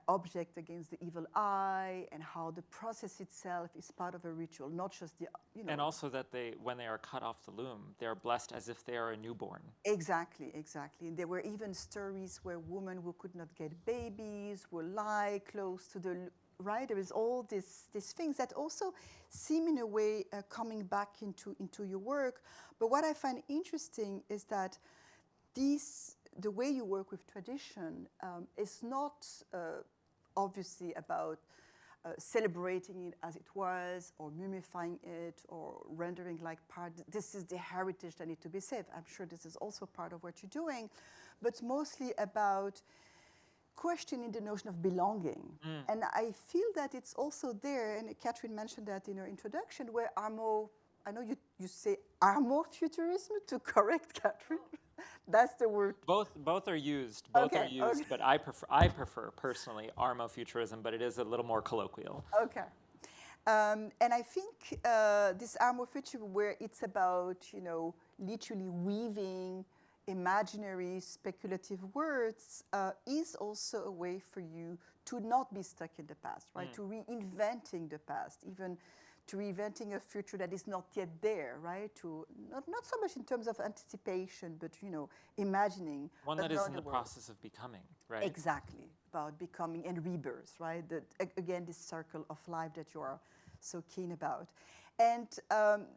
object against the evil eye, and how the process itself is part of a ritual, not just the And also that when they are cut off the loom, they are blessed as if they are a newborn. Exactly. And there were even stories where women who could not get babies will lie close to the right. There is all these things that also seem in a way coming back into your work. But what I find interesting is that the way you work with tradition is not obviously about celebrating it as it was, or mumifying it, or rendering like part. This is the heritage that needs to be saved. I'm sure this is also part of what you're doing, but mostly about questioning the notion of belonging. And I feel that it's also there, and Catherine mentioned that in her introduction, where I know you say Armo-futurism, to correct Catherine. That's the word. Both are used. Okay. But I prefer personally Armo-futurism, but it is a little more colloquial. Okay. And I think this Armo-futurism, where it's about literally weaving imaginary, speculative words, is also a way for you to not be stuck in the past, right? To reinventing the past, even to reinventing a future that is not yet there, right? To not so much in terms of anticipation, but imagining one that is in the process of becoming, right? Exactly, about becoming and rebirth, right? Again, this circle of life that you are so keen about. And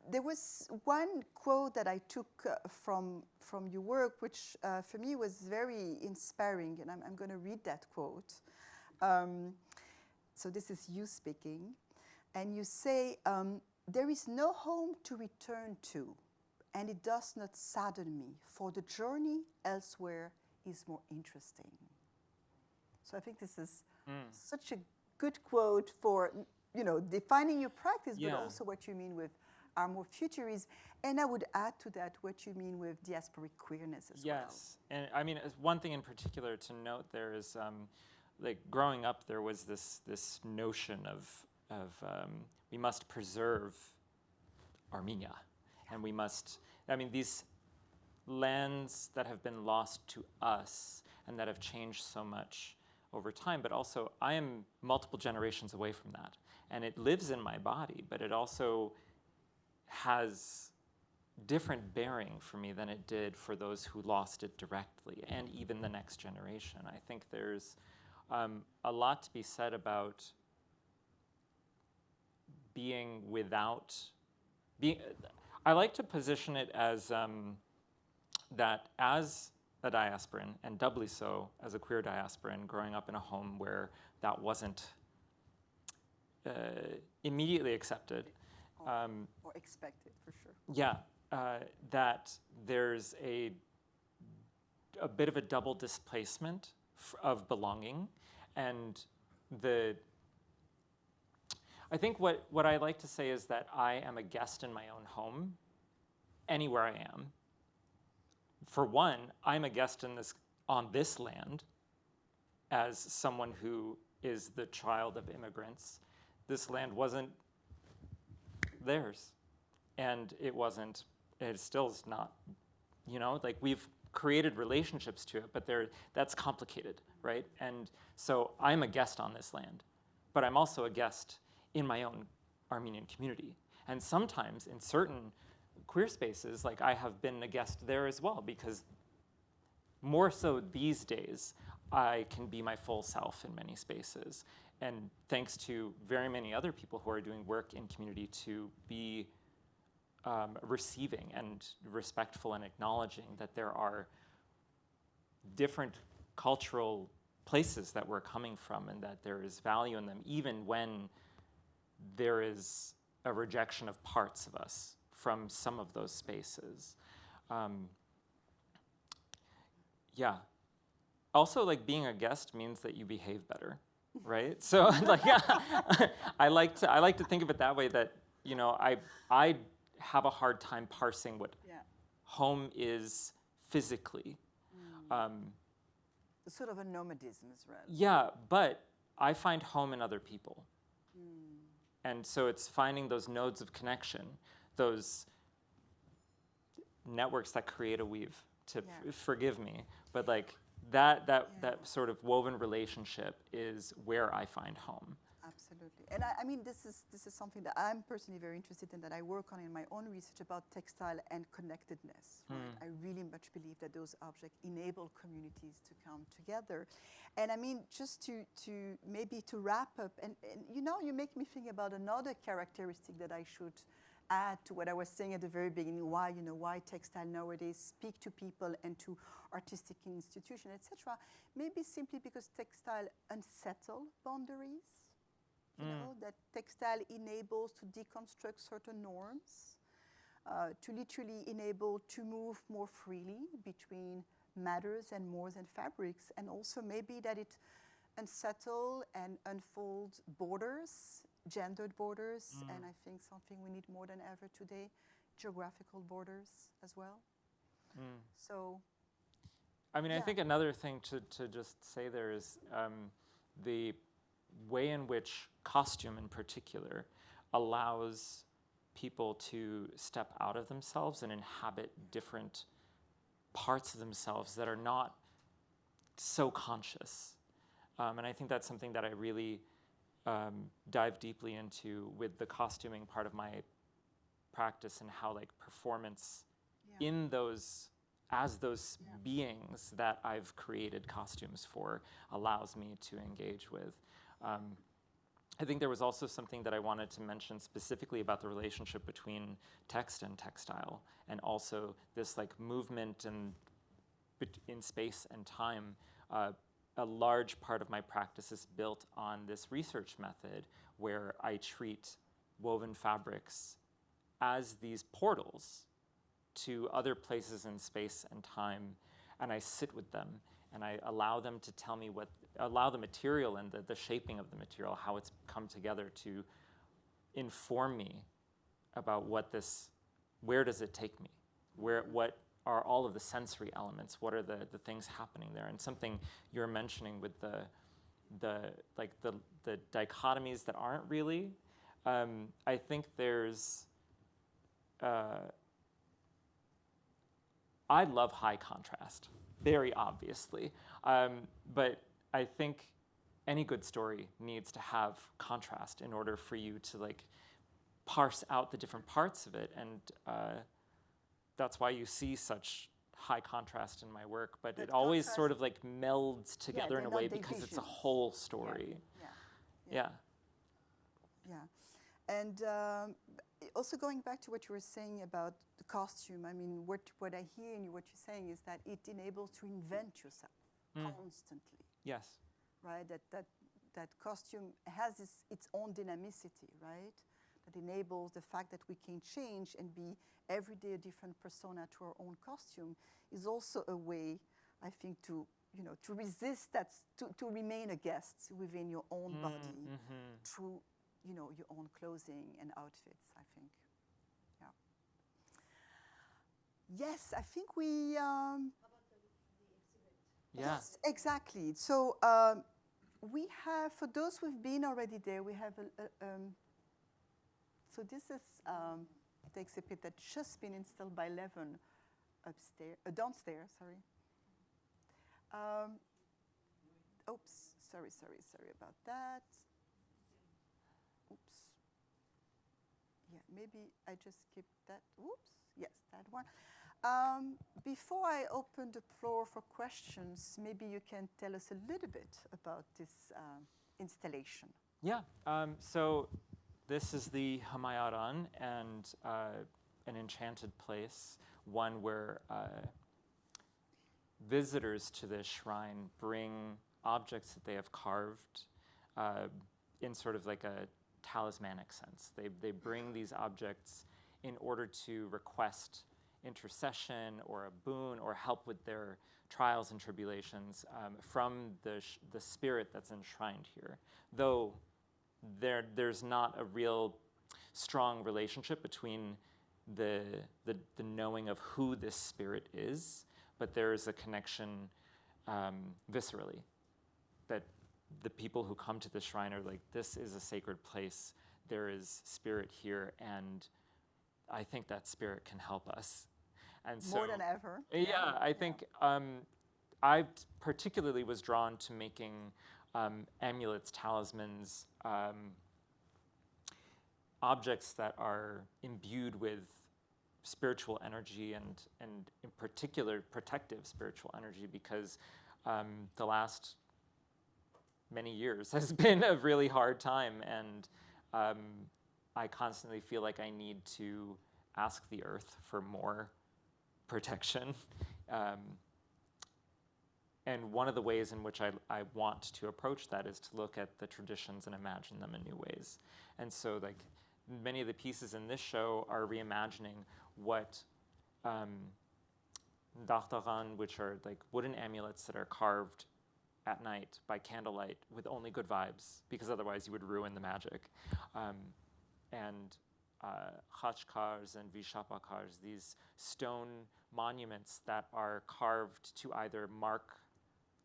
there was one quote that I took from your work, which for me was very inspiring, and I'm going to read that quote. So this is you speaking, and you say, "There is no home to return to, and it does not sadden me, for the journey elsewhere is more interesting." So I think this is such a good quote for defining your practice, but also what you mean with Armo-futurism. And I would add to that what you mean with diasporic queerness as well. Yes, and I mean, one thing in particular to note there is, like growing up, there was this notion of we must preserve Armenia, and we must. I mean, these lands that have been lost to us and that have changed so much over time, but also I am multiple generations away from that. And it lives in my body, but it also has different bearing for me than it did for those who lost it directly, and even the next generation. I think there's a lot to be said about being without, I like to position it as that as a diasporan, and doubly so as a queer diasporan, growing up in a home where that wasn't immediately accepted. Or expected, for sure. Yeah, that there's a bit of a double displacement of belonging, and I think what I like to say is that I am a guest in my own home, anywhere I am. For one, I'm a guest on this land, as someone who is the child of immigrants, this land wasn't theirs. And it still is not, like we've created relationships to it, but that's complicated, right? And so I'm a guest on this land, but I'm also a guest in my own Armenian community. And sometimes in certain queer spaces, like I have been a guest there as well, because more so these days, I can be my full self in many spaces. And thanks to very many other people who are doing work in community to be receiving and respectful and acknowledging that there are different cultural places that we're coming from and that there is value in them, even when there is a rejection of parts of us from some of those spaces. Yeah. Also, like being a guest means that you behave better, right? So, like, I like to think of it that way. That I have a hard time parsing what home is physically. Sort of a nomadism as well. Yeah, but I find home in other people. And so it's finding those nodes of connection, those networks that create a weave, to forgive me, but like that sort of woven relationship is where I find home. Absolutely. And I mean, this is something that I'm personally very interested in, that I work on in my own research about textile and connectedness. Right? I really much believe that those objects enable communities to come together. And I mean, just to maybe to wrap up, and you make me think about another characteristic that I should add to what I was saying at the very beginning, why textile nowadays speak to people and to artistic institutions, etc. Maybe simply because textile unsettle boundaries. That textile enables to deconstruct certain norms, to literally enable to move more freely between matters and mores and fabrics, and also maybe that it unsettle and unfold borders, gendered borders, and I think something we need more than ever today, geographical borders as well. So, I mean, I think another thing to just say there is the way in which costume in particular allows people to step out of themselves and inhabit different parts of themselves that are not so conscious. And I think that's something that I really dive deeply into with the costuming part of my practice, and how like performance in those, as those beings that I've created costumes for, allows me to engage with. I think there was also something that I wanted to mention specifically about the relationship between text and textile, and also this like movement and in space and time. A large part of my practice is built on this research method where I treat woven fabrics as these portals to other places in space and time, and I sit with them and I allow them to tell me allow the material and the shaping of the material, how it's come together, to inform me about where does it take me? What are all of the sensory elements? What are the things happening there? And something you're mentioning with the dichotomies that aren't really, I think there's, I love high contrast, very obviously, but I think any good story needs to have contrast in order for you to like parse out the different parts of it, and that's why you see such high contrast in my work, but it always sort of like melds together in a way because it's a whole story. Yeah. And also going back to what you were saying about the costume, I mean, what I hear in what you're saying is that it enables to invent yourself constantly. Yes. Right? That costume has its own dynamicity, right? That enables the fact that we can change and be every day a different persona to our own costume, is also a way, I think, to resist that, to remain a guest within your own body through, your own clothing and outfits, I think. Yeah. Yes, I think we. How about the exhibit? Yeah. Yes, exactly. So we have, for those who've been already there, we have so this is the exhibit that's just been installed by Levon upstairs, downstairs, sorry. Oops, sorry about that. Oops. Yeah, maybe I just skipped that. Oops, yes, that one. Before I open the floor for questions, maybe you can tell us a little bit about this installation. Yeah. So this is the Hamayaran, and an enchanted place, one where visitors to this shrine bring objects that they have carved in sort of like a talismanic sense. They bring these objects in order to request intercession or a boon or help with their trials and tribulations from the spirit that's enshrined here. Though there's not a real strong relationship between the knowing of who this spirit is, but there is a connection viscerally, that the people who come to the shrine are like, this is a sacred place, there is spirit here, and I think that spirit can help us. And so, more than ever. Yeah, I think I particularly was drawn to making amulets, talismans, objects that are imbued with spiritual energy and in particular protective spiritual energy, because the last many years has been a really hard time, and I constantly feel like I need to ask the earth for more protection. And one of the ways in which I want to approach that is to look at the traditions and imagine them in new ways. And so like many of the pieces in this show are reimagining what dahtaran, which are like wooden amulets that are carved at night by candlelight with only good vibes, because otherwise you would ruin the magic. And khachkars and vishapakars, these stone monuments that are carved to either mark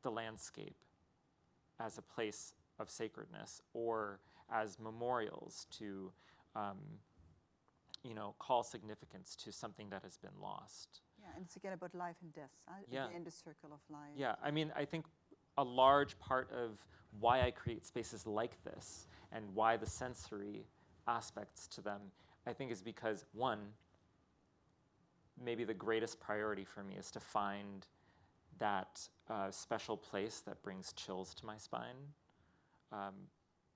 the landscape as a place of sacredness or as memorials to call significance to something that has been lost. Yeah, and it's again about life and death, Yeah. again, the circle of life. Yeah, I mean, I think a large part of why I create spaces like this and why the sensory aspects to them, I think, is because, one, maybe the greatest priority for me is to find that special place that brings chills to my spine.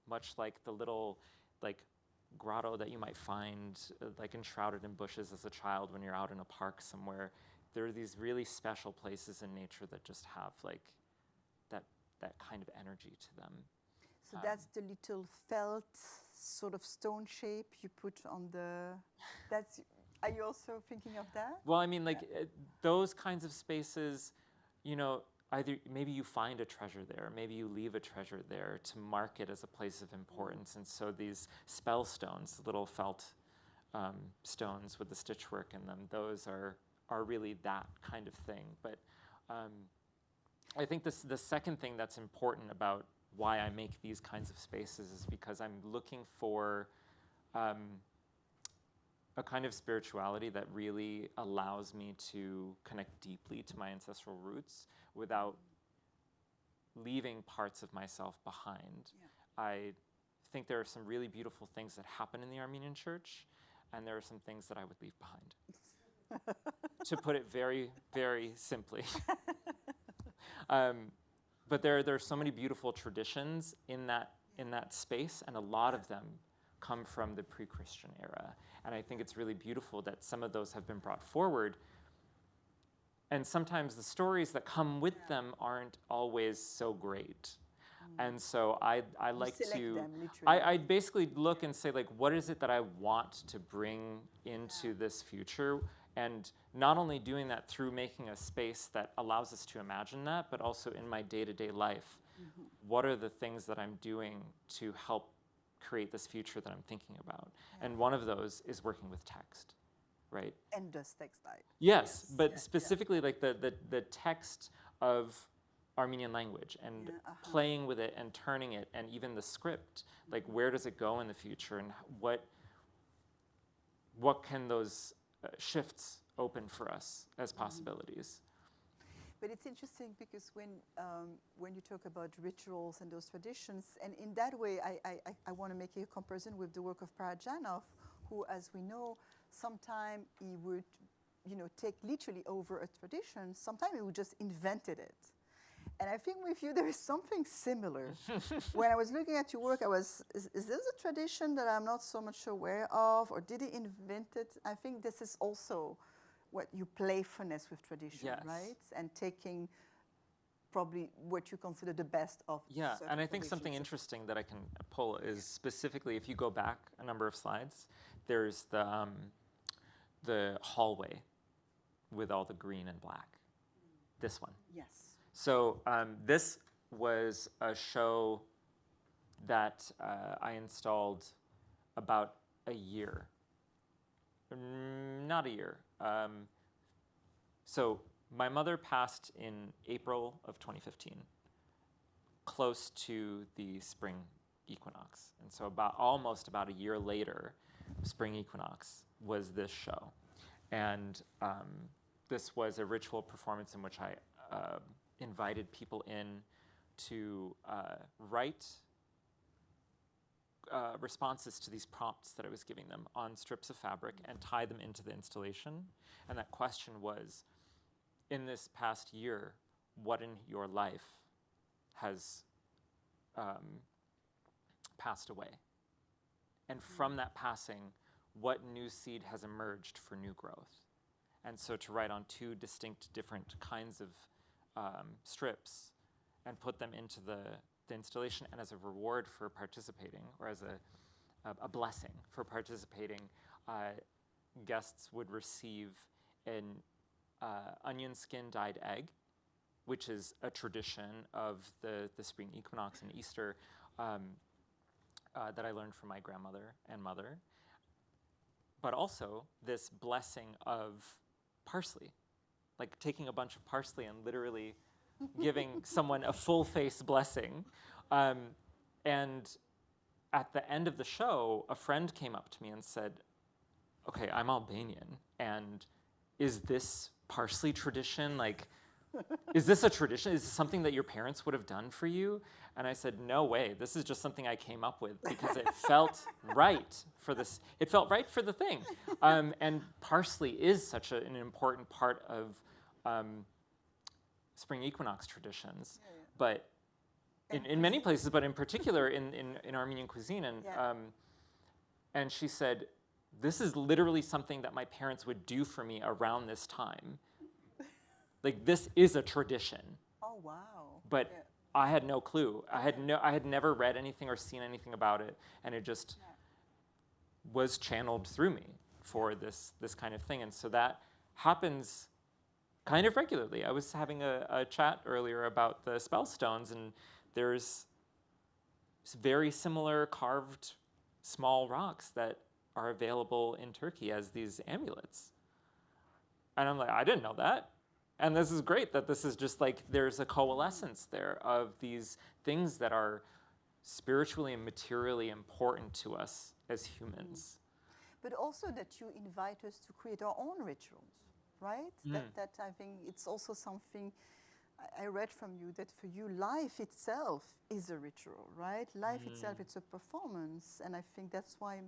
Much like the little grotto that you might find enshrouded in bushes as a child when you're out in a park somewhere. There are these really special places in nature that just have that kind of energy to them. So that's the little felt sort of stone shape you put on the, are you also thinking of that? Well, I mean, those kinds of spaces, either maybe you find a treasure there, maybe you leave a treasure there to mark it as a place of importance. And so these spell stones, little felt stones with the stitchwork in them, those are really that kind of thing. But I think the second thing that's important about why I make these kinds of spaces is because I'm looking for a kind of spirituality that really allows me to connect deeply to my ancestral roots without leaving parts of myself behind. Yeah. I think there are some really beautiful things that happen in the Armenian church, and there are some things that I would leave behind. To put it very, very simply. But there are so many beautiful traditions in that space, and a lot of them come from the pre-Christian era. And I think it's really beautiful that some of those have been brought forward. And sometimes the stories that come with them aren't always so great. And so I like to, I basically look and say, what is it that I want to bring into this future? And not only doing that through making a space that allows us to imagine that, but also in my day-to-day life, what are the things that I'm doing to help create this future that I'm thinking about? Yeah. And one of those is working with text, right? And does textile. Yes, but specifically the text of Armenian language and playing with it and turning it, and even the script, like where does it go in the future, and what can those shifts open for us as possibilities? But it's interesting because when you talk about rituals and those traditions, and in that way, I want to make a comparison with the work of Parajanov, who, as we know, sometimes he would, take literally over a tradition. Sometimes he would just invented it. And I think with you, there is something similar. When I was looking at your work, is this a tradition that I'm not so much aware of, or did he invent it? I think this is also what you playfulness with tradition, yes. right? And taking probably what you consider the best of. Yeah, and I think something interesting that I can pull is specifically, if you go back a number of slides, there's the hallway with all the green and black. This one. Yes. So this was a show that I installed about a year. Not a year. So my mother passed in April of 2015, close to the spring equinox. And so almost about a year later, spring equinox was this show. And this was a ritual performance in which I invited people in to write responses to these prompts that I was giving them on strips of fabric and tie them into the installation. And that question was, in this past year, what in your life has passed away? And from that passing, what new seed has emerged for new growth? And so to write on two distinct different kinds of strips and put them into the installation, and as a reward for participating, or as a blessing for participating, guests would receive an onion skin dyed egg, which is a tradition of the spring equinox and Easter that I learned from my grandmother and mother, but also this blessing of parsley, like taking a bunch of parsley and literally giving someone a full face blessing. And at the end of the show, a friend came up to me and said, okay, I'm Albanian, and is this parsley tradition, is this a tradition? Is this something that your parents would have done for you? And I said, no way, this is just something I came up with because it felt right for this. It felt right for the thing. And parsley is such an important part of spring equinox traditions, but in many places, but in particular in Armenian cuisine. And she said, this is literally something that my parents would do for me around this time. Like, this is a tradition. Oh, wow. But I had no clue. I had never read anything or seen anything about it, and it just was channeled through me for this kind of thing. And so that happens kind of regularly. I was having a chat earlier about the spell stones, and there's very similar carved small rocks that are available in Turkey as these amulets. And I'm like, I didn't know that. And this is great that this is just like, there's a coalescence there of these things that are spiritually and materially important to us as humans. But also that you invite us to create our own rituals, right? That I think it's also something I read from you, that for you, life itself is a ritual, right? Life itself, it's a performance. And I think that's why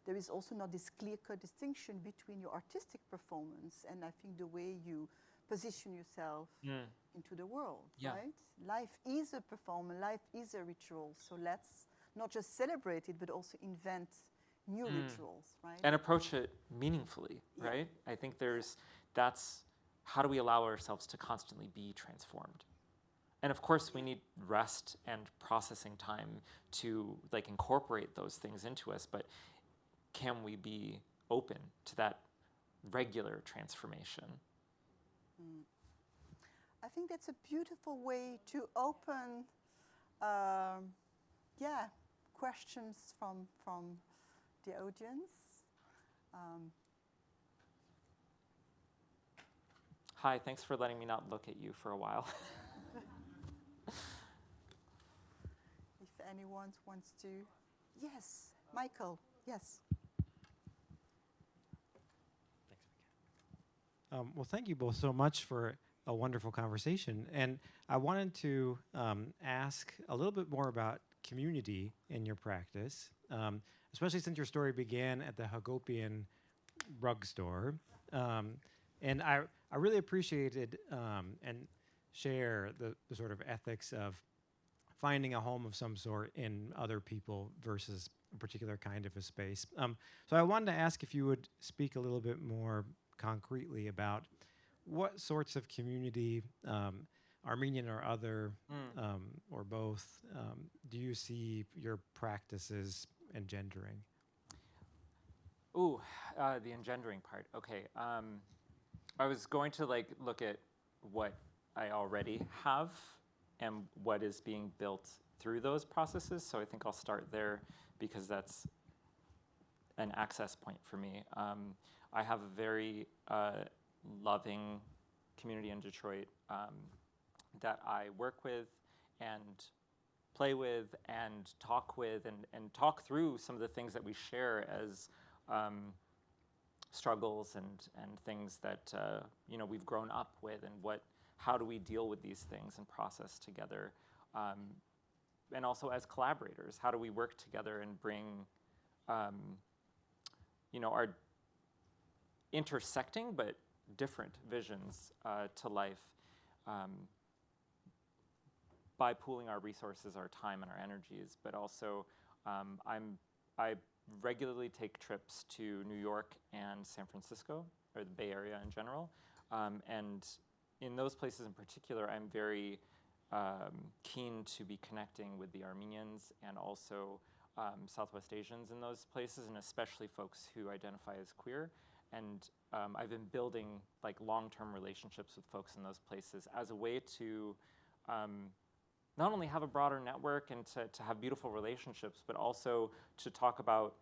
there is also not this clear-cut distinction between your artistic performance and I think the way you position yourself into the world, right? Life is a performance, life is a ritual. So let's not just celebrate it, but also invent new rituals, right? And approach it meaningfully, right? I think that's how do we allow ourselves to constantly be transformed? And of course, we need rest and processing time to incorporate those things into us, but can we be open to that regular transformation? I think that's a beautiful way to open, questions from the audience. Hi, thanks for letting me not look at you for a while. anyone wants to? Yes, Michael, yes. Well, thank you both so much for a wonderful conversation. And I wanted to ask a little bit more about community in your practice, especially since your story began at the Hagopian rug store. And I really appreciated and share the sort of ethics of finding a home of some sort in other people versus a particular kind of a space. So I wanted to ask if you would speak a little bit more concretely about what sorts of community, Armenian or other, or both, do you see your practices engendering? Ooh, the engendering part. Okay. I was going to look at what I already have and what is being built through those processes. So I think I'll start there because that's an access point for me. I have a very loving community in Detroit that I work with and play with and talk with and talk through some of the things that we share as struggles and things that we've grown up with, and how do we deal with these things and process together, and also as collaborators, how do we work together and bring our intersecting but different visions to life by pooling our resources, our time, and our energies. But also, I regularly take trips to New York and San Francisco, or the Bay Area in general. And in those places in particular, I'm very keen to be connecting with the Armenians and also Southwest Asians in those places, and especially folks who identify as queer. And I've been building long-term relationships with folks in those places as a way to not only have a broader network and to have beautiful relationships, but also to talk about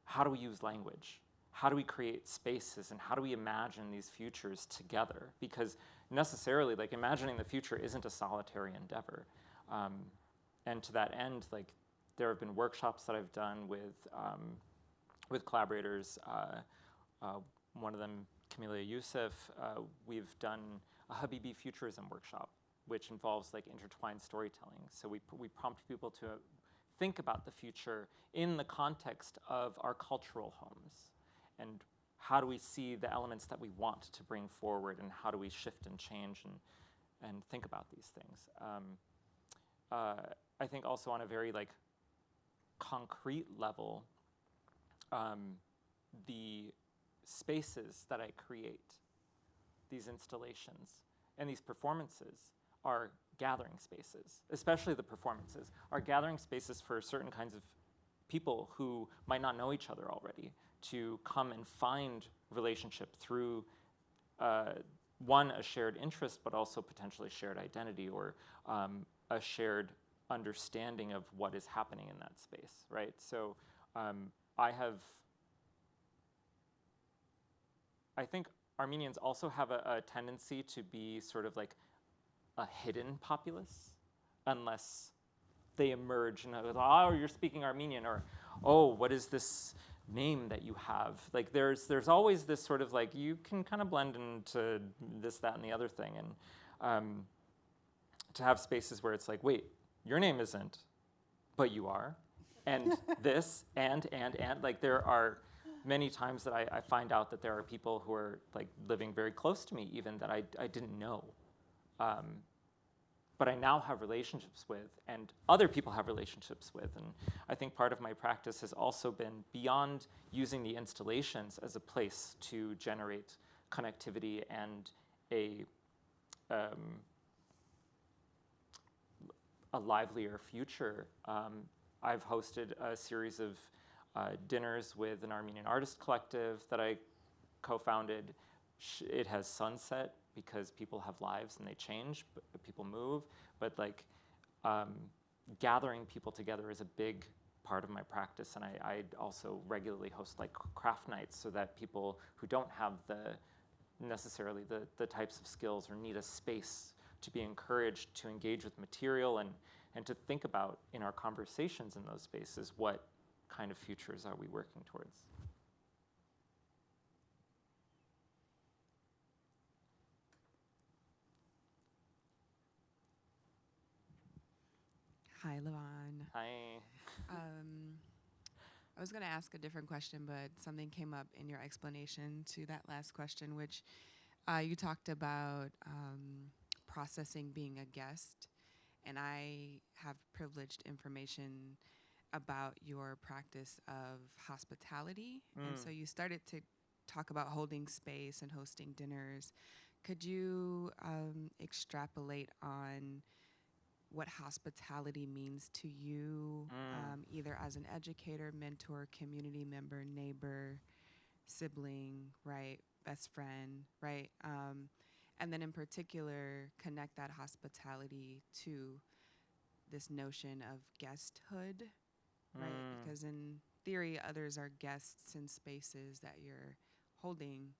how do we use language? How do we create spaces, and how do we imagine these futures together? Because necessarily, imagining the future isn't a solitary endeavor. And to that end, there have been workshops that I've done with collaborators. One of them, Camila Youssef, we've done a Habibi Futurism workshop, which involves intertwined storytelling. So we prompt people to think about the future in the context of our cultural homes, and how do we see the elements that we want to bring forward, and how do we shift and change and think about these things. I think also on a very concrete level, the spaces that I create, these installations and these performances, are gathering spaces, especially the performances, are gathering spaces for certain kinds of people who might not know each other already to come and find relationship through one, a shared interest, but also potentially shared identity, or a shared understanding of what is happening in that space, right? So I think Armenians also have a tendency to be sort of a hidden populace, unless they emerge and oh, you're speaking Armenian, or oh, what is this name that you have? There's always this sort of you can kind of blend into this, that, and the other thing, and to have spaces where it's wait, your name isn't, but you are, and this, and there are many times that I find out that there are people who are living very close to me even that I didn't know. But I now have relationships with, and other people have relationships with. And I think part of my practice has also been beyond using the installations as a place to generate connectivity and a livelier future. I've hosted a series of dinners with an Armenian artist collective that I co-founded. It has sunset because people have lives and they change, but people move. But gathering people together is a big part of my practice, and I also regularly host craft nights so that people who don't have necessarily the types of skills or need a space to be encouraged to engage with material and and to think about in our conversations in those spaces, what kind of futures are we working towards? Hi, Levon. Hi. I was going to ask a different question, but something came up in your explanation to that last question, which you talked about processing being a guest, and I have privileged information about your practice of hospitality, and so you started to talk about holding space and hosting dinners. Could you extrapolate on what hospitality means to you, either as an educator, mentor, community member, neighbor, sibling, right, best friend, right? And then in particular, connect that hospitality to this notion of guesthood, right? Because in theory, others are guests in spaces that you're holding.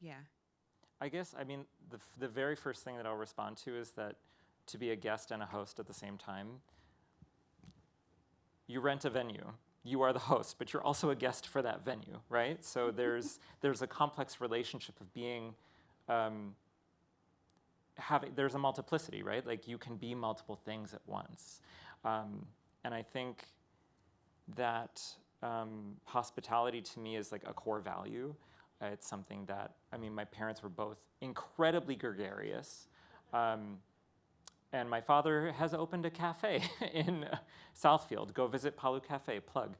Yeah. I guess, I mean, the very first thing that I'll respond to is that to be a guest and a host at the same time, you rent a venue. You are the host, but you're also a guest for that venue, right? So there's a complex relationship of being, there's a multiplicity, right? Like you can be multiple things at once. And I think that hospitality to me is like a core value. It's something that, I mean, my parents were both incredibly gregarious. And my father has opened a cafe in Southfield. Go visit Palu Cafe, plug.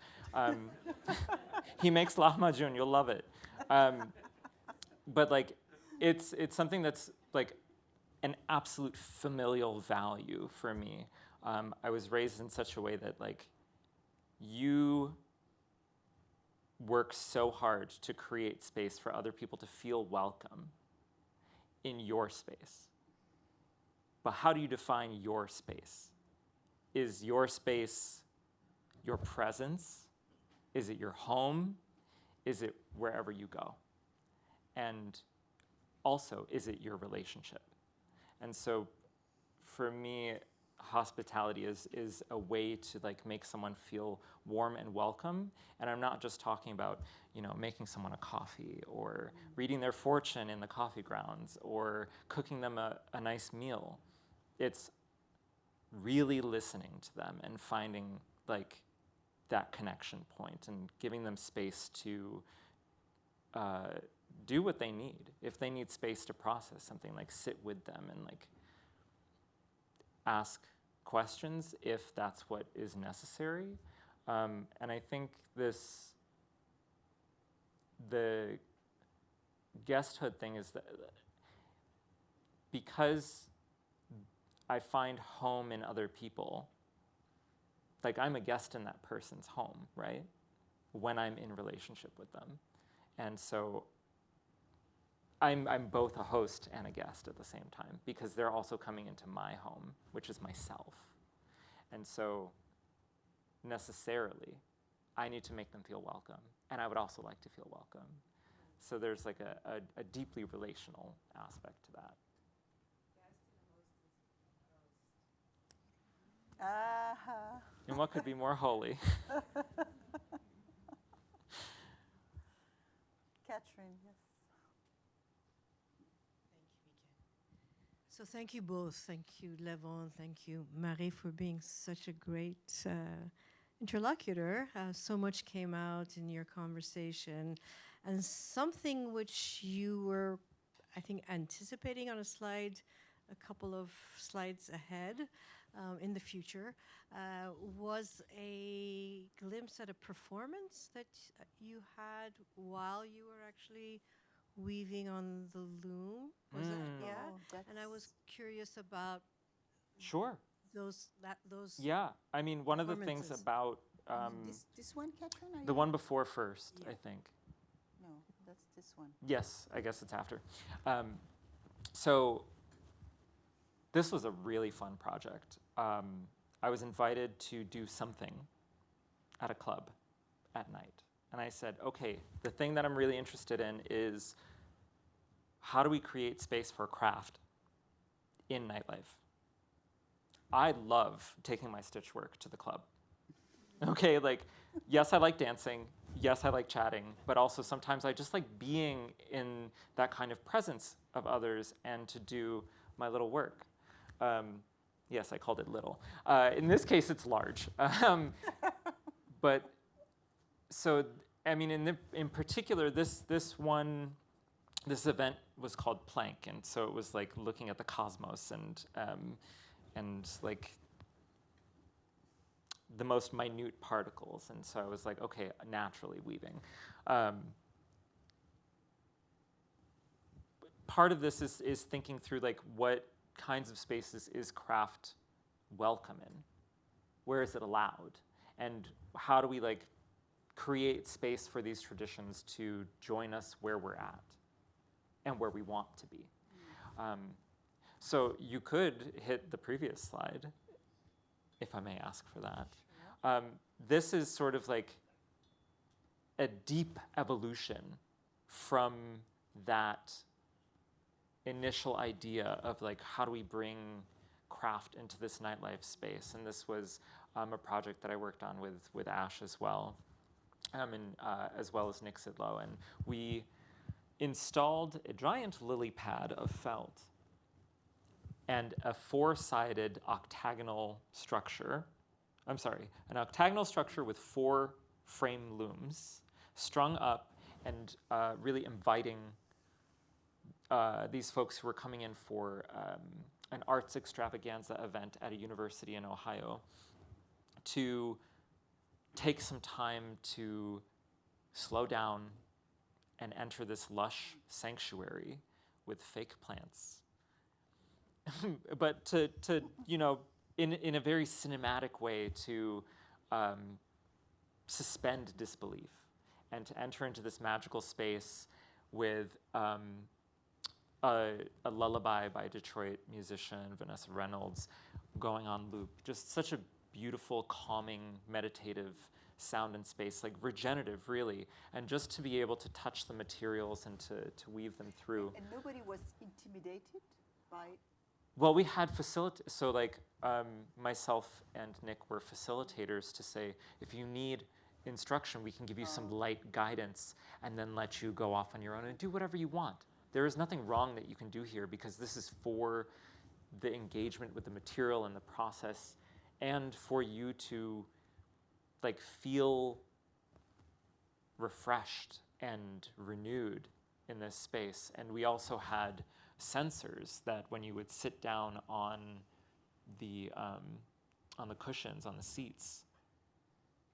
He makes lahmacun, you'll love it. But like, it's something that's like an absolute familial value for me. I was raised in such a way that like, you work so hard to create space for other people to feel welcome in your space. But how do you define your space? Is your space your presence? Is it your home? Is it wherever you go? And also, is it your relationship? And so for me, hospitality is a way to like make someone feel warm and welcome. And I'm not just talking about, you know, making someone a coffee or reading their fortune in the coffee grounds or cooking them a nice meal. It's really listening to them and finding like that connection point and giving them space to do what they need. If they need space to process something, like sit with them and like ask questions if that's what is necessary. And I think the guesthood thing is that because I find home in other people, like I'm a guest in that person's home, right? When I'm in relationship with them. And so I'm both a host and a guest at the same time because they're also coming into my home, which is myself. And so necessarily, I need to make them feel welcome. And I would also like to feel welcome. So there's like a deeply relational aspect to that. And what could be more holy? Catherine, yes. So thank you both. Thank you, Levon. Thank you, Marie, for being such a great interlocutor. So much came out in your conversation, and something which you were, I think, anticipating on a slide, a couple of slides ahead in the future, was a glimpse at a performance that you had while you were actually weaving on the loom. Was that, yeah? Oh, and I was curious about Sure. those. Yeah, I mean, one of the things performances. about this one, Catherine? Are the you- one before first, Yeah. I think. No, that's this one. Yes, I guess it's after. So this was a really fun project. I was invited to do something at a club at night. And I said, okay, the thing that I'm really interested in is how do we create space for craft in nightlife? I love taking my stitch work to the club. Okay, like, yes, I like dancing. Yes, I like chatting. But also sometimes I just like being in that kind of presence of others and to do my little work. Yes, I called it little. In this case, it's large. But so, I mean, in particular, this event was called Planck, and so it was like looking at the cosmos and like the most minute particles. And so I was like, okay, naturally weaving. Part of this is thinking through like what kinds of spaces is craft welcome in? Where is it allowed? And how do we like create space for these traditions to join us where we're at and where we want to be? So you could hit the previous slide, if I may ask for that. This is sort of like a deep evolution from that initial idea of like, how do we bring craft into this nightlife space? And this was a project that I worked on with Ash as well, as well as Nick Sidlow. And we installed a giant lily pad of felt and a four-sided octagonal structure. I'm sorry, an octagonal structure with 4 frame looms strung up and really inviting these folks who were coming in for an arts extravaganza event at a university in Ohio to take some time to slow down and enter this lush sanctuary with fake plants. But to in a very cinematic way to suspend disbelief and to enter into this magical space with a lullaby by Detroit musician Vanessa Reynolds going on loop. Just such a beautiful, calming, meditative sound and space, like regenerative, really. And just to be able to touch the materials and to weave them through. And nobody was intimidated by... Well, we had so like myself and Nick were facilitators to say, if you need instruction, we can give you some light guidance and then let you go off on your own and do whatever you want. There is nothing wrong that you can do here because this is for the engagement with the material and the process and for you to like feel refreshed and renewed in this space. And we also had sensors that when you would sit down on the cushions, on the seats,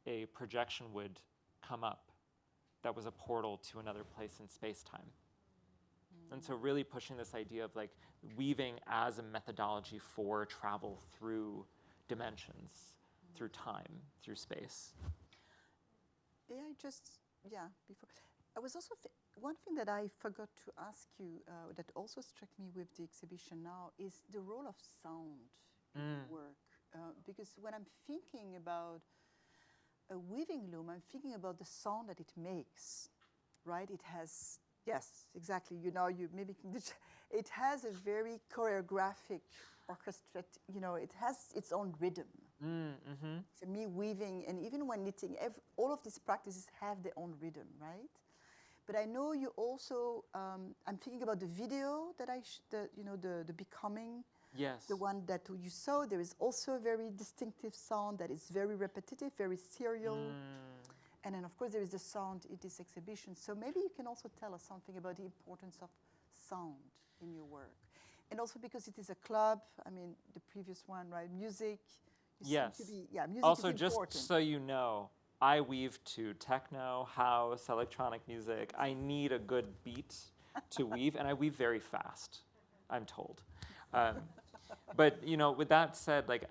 a projection would come up that was a portal to another place in space-time. And so really pushing this idea of like weaving as a methodology for travel through dimensions, through time, through space. Before. I was also, one thing that I forgot to ask you that also struck me with the exhibition now is the role of sound in the work. Because when I'm thinking about a weaving loom, I'm thinking about the sound that it makes, right? It has, yes, exactly, you mimicking this. It has a very choreographic, orchestrate, it has its own rhythm. So me weaving, and even when knitting, all of these practices have their own rhythm, right? But I know you also, I'm thinking about the video that the Becoming, yes, the one that you saw. There is also a very distinctive sound that is very repetitive, very serial. And then, of course, there is the sound in this exhibition. So maybe you can also tell us something about the importance of sound in your work. And also because it is a club, I mean, the previous one, right? Music. Yes. Music also, is important. just so you know, I weave to techno, house, electronic music. I need a good beat to weave, and I weave very fast, I'm told. But, with that said, like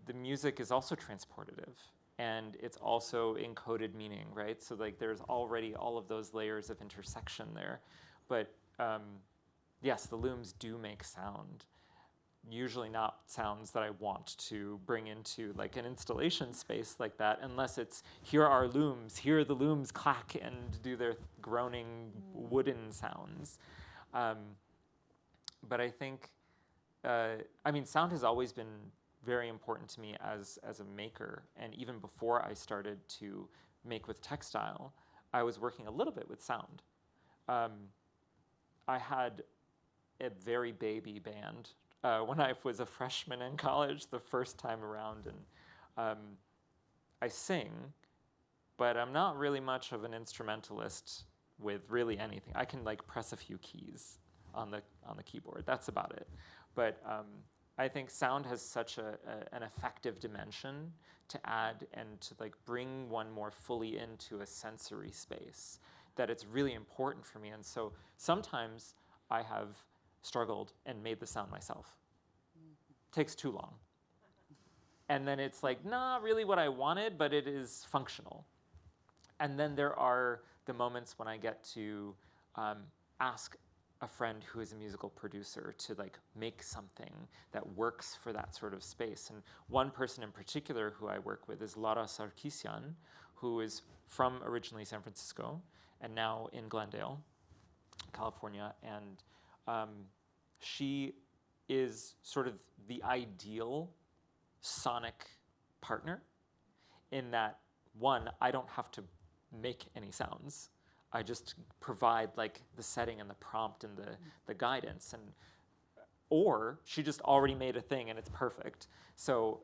the music is also transportative. And it's also encoded meaning, right? So like there's already all of those layers of intersection there. But yes, the looms do make sound. Usually not sounds that I want to bring into like an installation space like that, unless it's, here are looms, here the looms clack and do their groaning wooden sounds. But I think, sound has always been very important to me as a maker. And even before I started to make with textile, I was working a little bit with sound. I had a very baby band when I was a freshman in college the first time around, and I sing, but I'm not really much of an instrumentalist with really anything. I can like press a few keys on the keyboard. That's about it. But I think sound has such an effective dimension to add and to like bring one more fully into a sensory space, that it's really important for me. And so sometimes I have struggled and made the sound myself. Takes too long. And then it's like, not really what I wanted, but it is functional. And then there are the moments when I get to ask a friend who is a musical producer to like make something that works for that sort of space. And one person in particular who I work with is Lara Sarkisian, who is from originally San Francisco and now in Glendale, California. And she is sort of the ideal sonic partner in that, one, I don't have to make any sounds. I just provide like the setting and the prompt and the guidance, and or she just already made a thing and it's perfect. So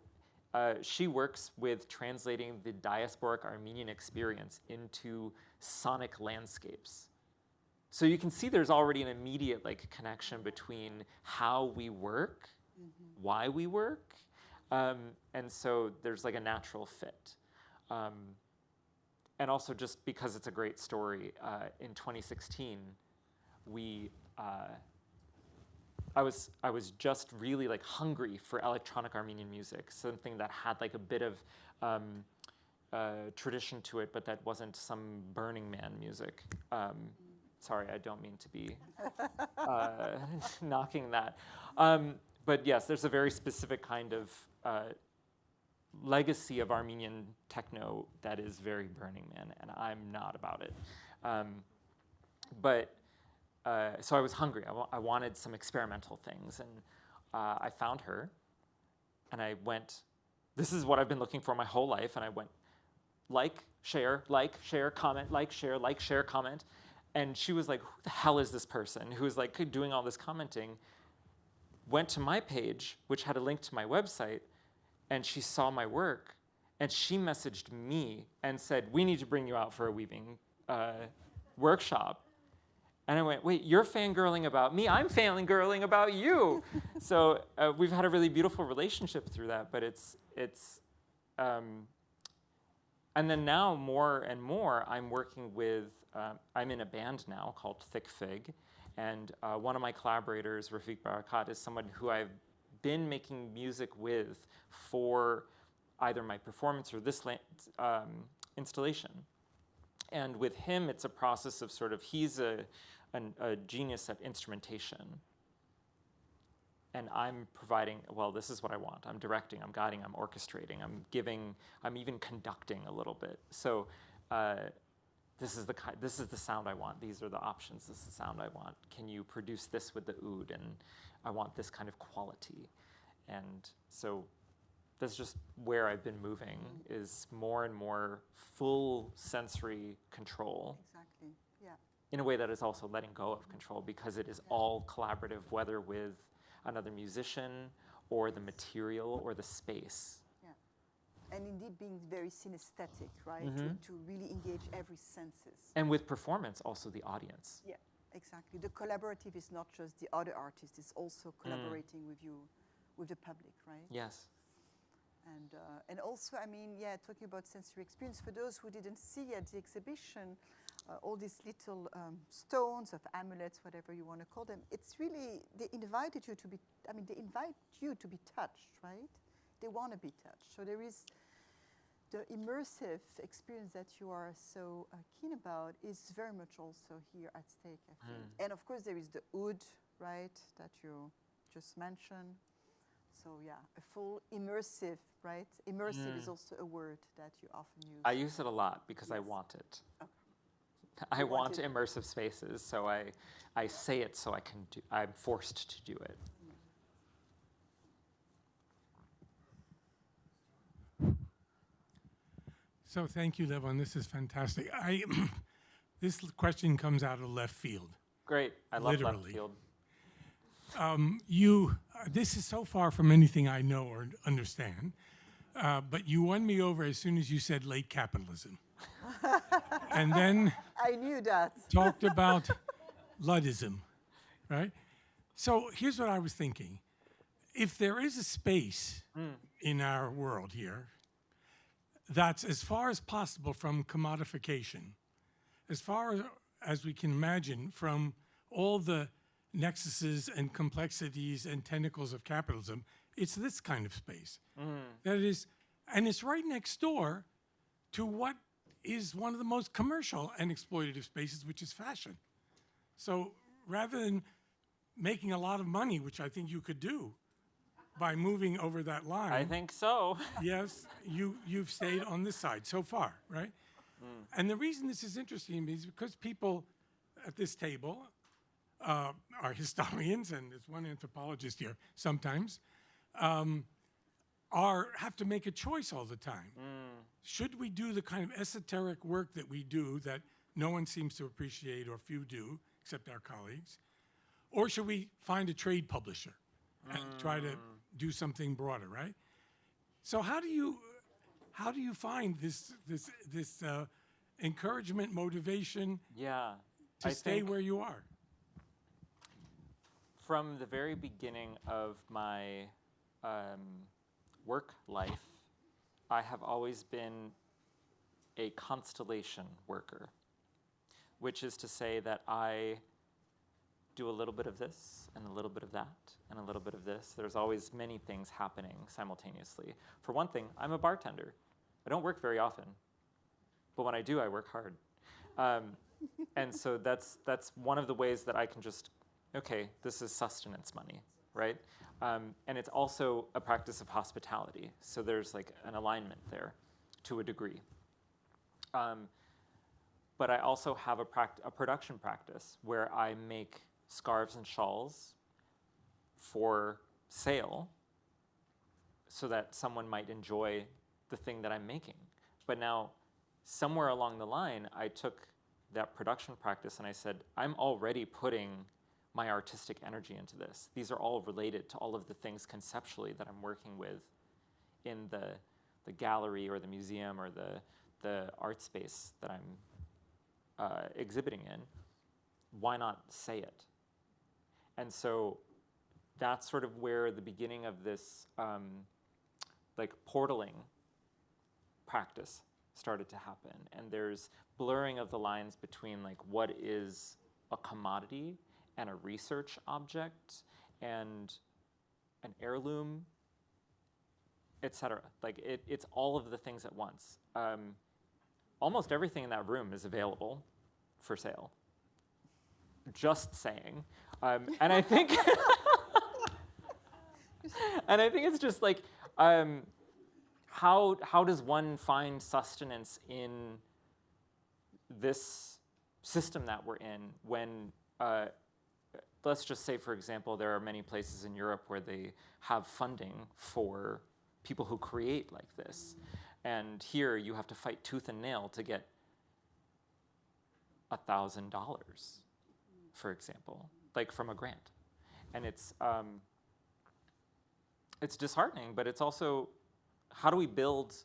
she works with translating the diasporic Armenian experience into sonic landscapes. So you can see there's already an immediate like connection between how we work, why we work, and so there's like a natural fit. And also just because it's a great story, in 2016, I was just really like hungry for electronic Armenian music, something that had like a bit of tradition to it, but that wasn't some Burning Man music. Sorry, I don't mean to be knocking that. But yes, there's a very specific kind of legacy of Armenian techno that is very Burning Man, and I'm not about it. So I was hungry. I wanted some experimental things, and I found her, and I went, this is what I've been looking for my whole life, and I went, share, comment, share, comment. And she was like, who the hell is this person who's like doing all this commenting? Went to my page, which had a link to my website, and she saw my work, and she messaged me and said, we need to bring you out for a weaving workshop. And I went, wait, you're fangirling about me? I'm fangirling about you. So we've had a really beautiful relationship through that, but and then now more and more I'm working with, I'm in a band now called Thick Fig, and one of my collaborators, Rafik Barakat, is someone who I've been making music with for either my performance or this installation. And with him, it's a process of sort of, he's a genius at instrumentation. And I'm providing, well, this is what I want. I'm directing, I'm guiding, I'm orchestrating, I'm even conducting a little bit. So this is the sound I want. These are the options. This is the sound I want. Can you produce this with the oud? And I want this kind of quality. And so that's just where I've been moving, is more and more full sensory control. Exactly, yeah. In a way that is also letting go of control, because it is all collaborative, whether with another musician or the material or the space. And indeed being very synesthetic, right? To really engage every senses. And with performance, also the audience. Yeah, exactly. The collaborative is not just the other artist, it's also collaborating with you, with the public, right? Yes. And also, I mean, yeah, talking about sensory experience, for those who didn't see at the exhibition, all these little stones of amulets, whatever you want to call them, it's really, they invite you to be touched, right? They want to be touched. So there is the immersive experience that you are so keen about is very much also here at stake, I think. And of course, there is the oud, right, that you just mentioned. So yeah, a full immersive, right? Immersive is also a word that you often use. I use it a lot because I want it. Okay. I want immersive spaces, so I say it so I'm forced to do it. So thank you, Levon. This is fantastic. This question comes out of left field. Great. I love left Literally. field. This is so far from anything I know or understand, but you won me over as soon as you said late capitalism. And then I knew that. talked about Luddism, right? So here's what I was thinking. If there is a space in our world here that's as far as possible from commodification, as far as we can imagine from all the nexuses and complexities and tentacles of capitalism, it's this kind of space. That is, and it's right next door to what is one of the most commercial and exploitative spaces, which is fashion. So rather than making a lot of money, which I think you could do by moving over that line. I think so. Yes, you've stayed on this side so far, right? And the reason this is interesting is because people at this table are historians, and there's one anthropologist here sometimes, have to make a choice all the time. Should we do the kind of esoteric work that we do that no one seems to appreciate or few do, except our colleagues? Or should we find a trade publisher and try to do something broader, right? So how do you find this encouragement, motivation Yeah. to I stay think where you are? from the very beginning of my work life, I have always been a constellation worker, which is to say that I do a little bit of this and a little bit of that and a little bit of this. There's always many things happening simultaneously. For one thing, I'm a bartender. I don't work very often, but when I do, I work hard. And so that's one of the ways that I can just, okay, this is sustenance money, right? And it's also a practice of hospitality. So there's like an alignment there to a degree. But I also have a production practice where I make scarves and shawls for sale so that someone might enjoy the thing that I'm making. But now, somewhere along the line, I took that production practice and I said, I'm already putting my artistic energy into this. These are all related to all of the things conceptually that I'm working with in the gallery or the museum or the art space that I'm exhibiting in. Why not say it? And so that's sort of where the beginning of this like portaling practice started to happen. And there's blurring of the lines between like what is a commodity and a research object and an heirloom, etc. Like it's all of the things at once. Almost everything in that room is available for sale. Just saying. And I think and I think it's just like how does one find sustenance in this system that we're in when let's just say, for example, there are many places in Europe where they have funding for people who create like this. And here you have to fight tooth and nail to get $1,000, for example, like from a grant. And it's disheartening, but it's also, how do we build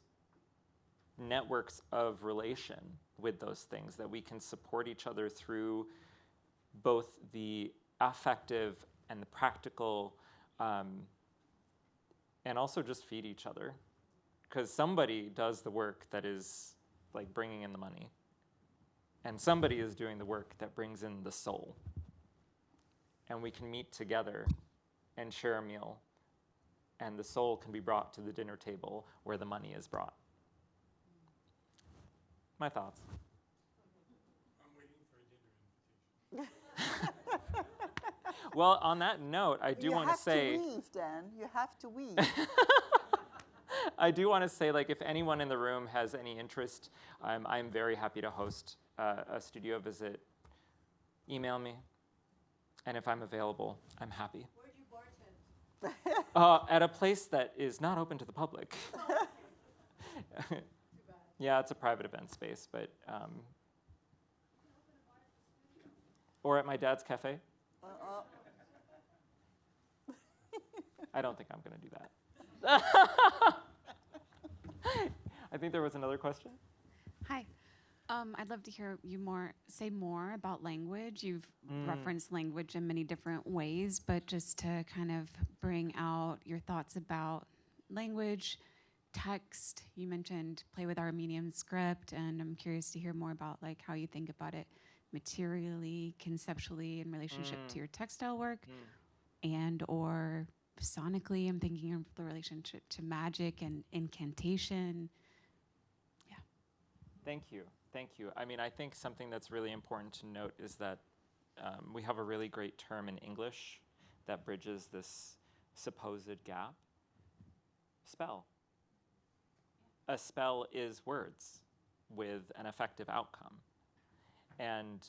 networks of relation with those things that we can support each other through both the affective and the practical, and also just feed each other? Because somebody does the work that is like bringing in the money, and somebody is doing the work that brings in the soul. And we can meet together and share a meal, and the soul can be brought to the dinner table where the money is brought. My thoughts. I'm waiting for a dinner invitation. Well, on that note, I do want to say... You have to weave, Dan. You have to weave. I do want to say, like, if anyone in the room has any interest, I'm very happy to host a studio visit. Email me, and if I'm available, I'm happy. Where do you bartend? At a place that is not open to the public. Yeah, it's a private event space, but or at my dad's cafe. I don't think I'm going to do that. I think there was another question. Hi. I'd love to hear you say more about language. You've referenced language in many different ways, but just to kind of bring out your thoughts about language, text. You mentioned play with Armenian script, and I'm curious to hear more about like how you think about it materially, conceptually, in relationship to your textile work, and or sonically. I'm thinking of the relationship to magic and incantation. Yeah. Thank you. Thank you. I mean, I think something that's really important to note is that we have a really great term in English that bridges this supposed gap. Spell. A spell is words with an effective outcome. And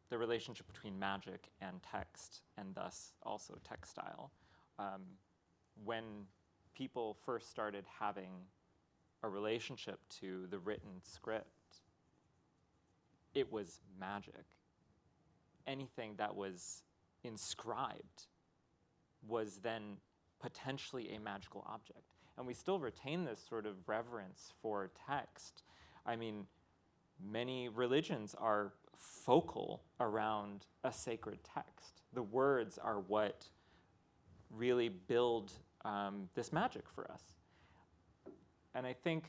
the relationship between magic and text, and thus also textile. When people first started having a relationship to the written script, it was magic. Anything that was inscribed was then potentially a magical object. And we still retain this sort of reverence for text. I mean, many religions are focal around a sacred text. The words are what really build this magic for us. And I think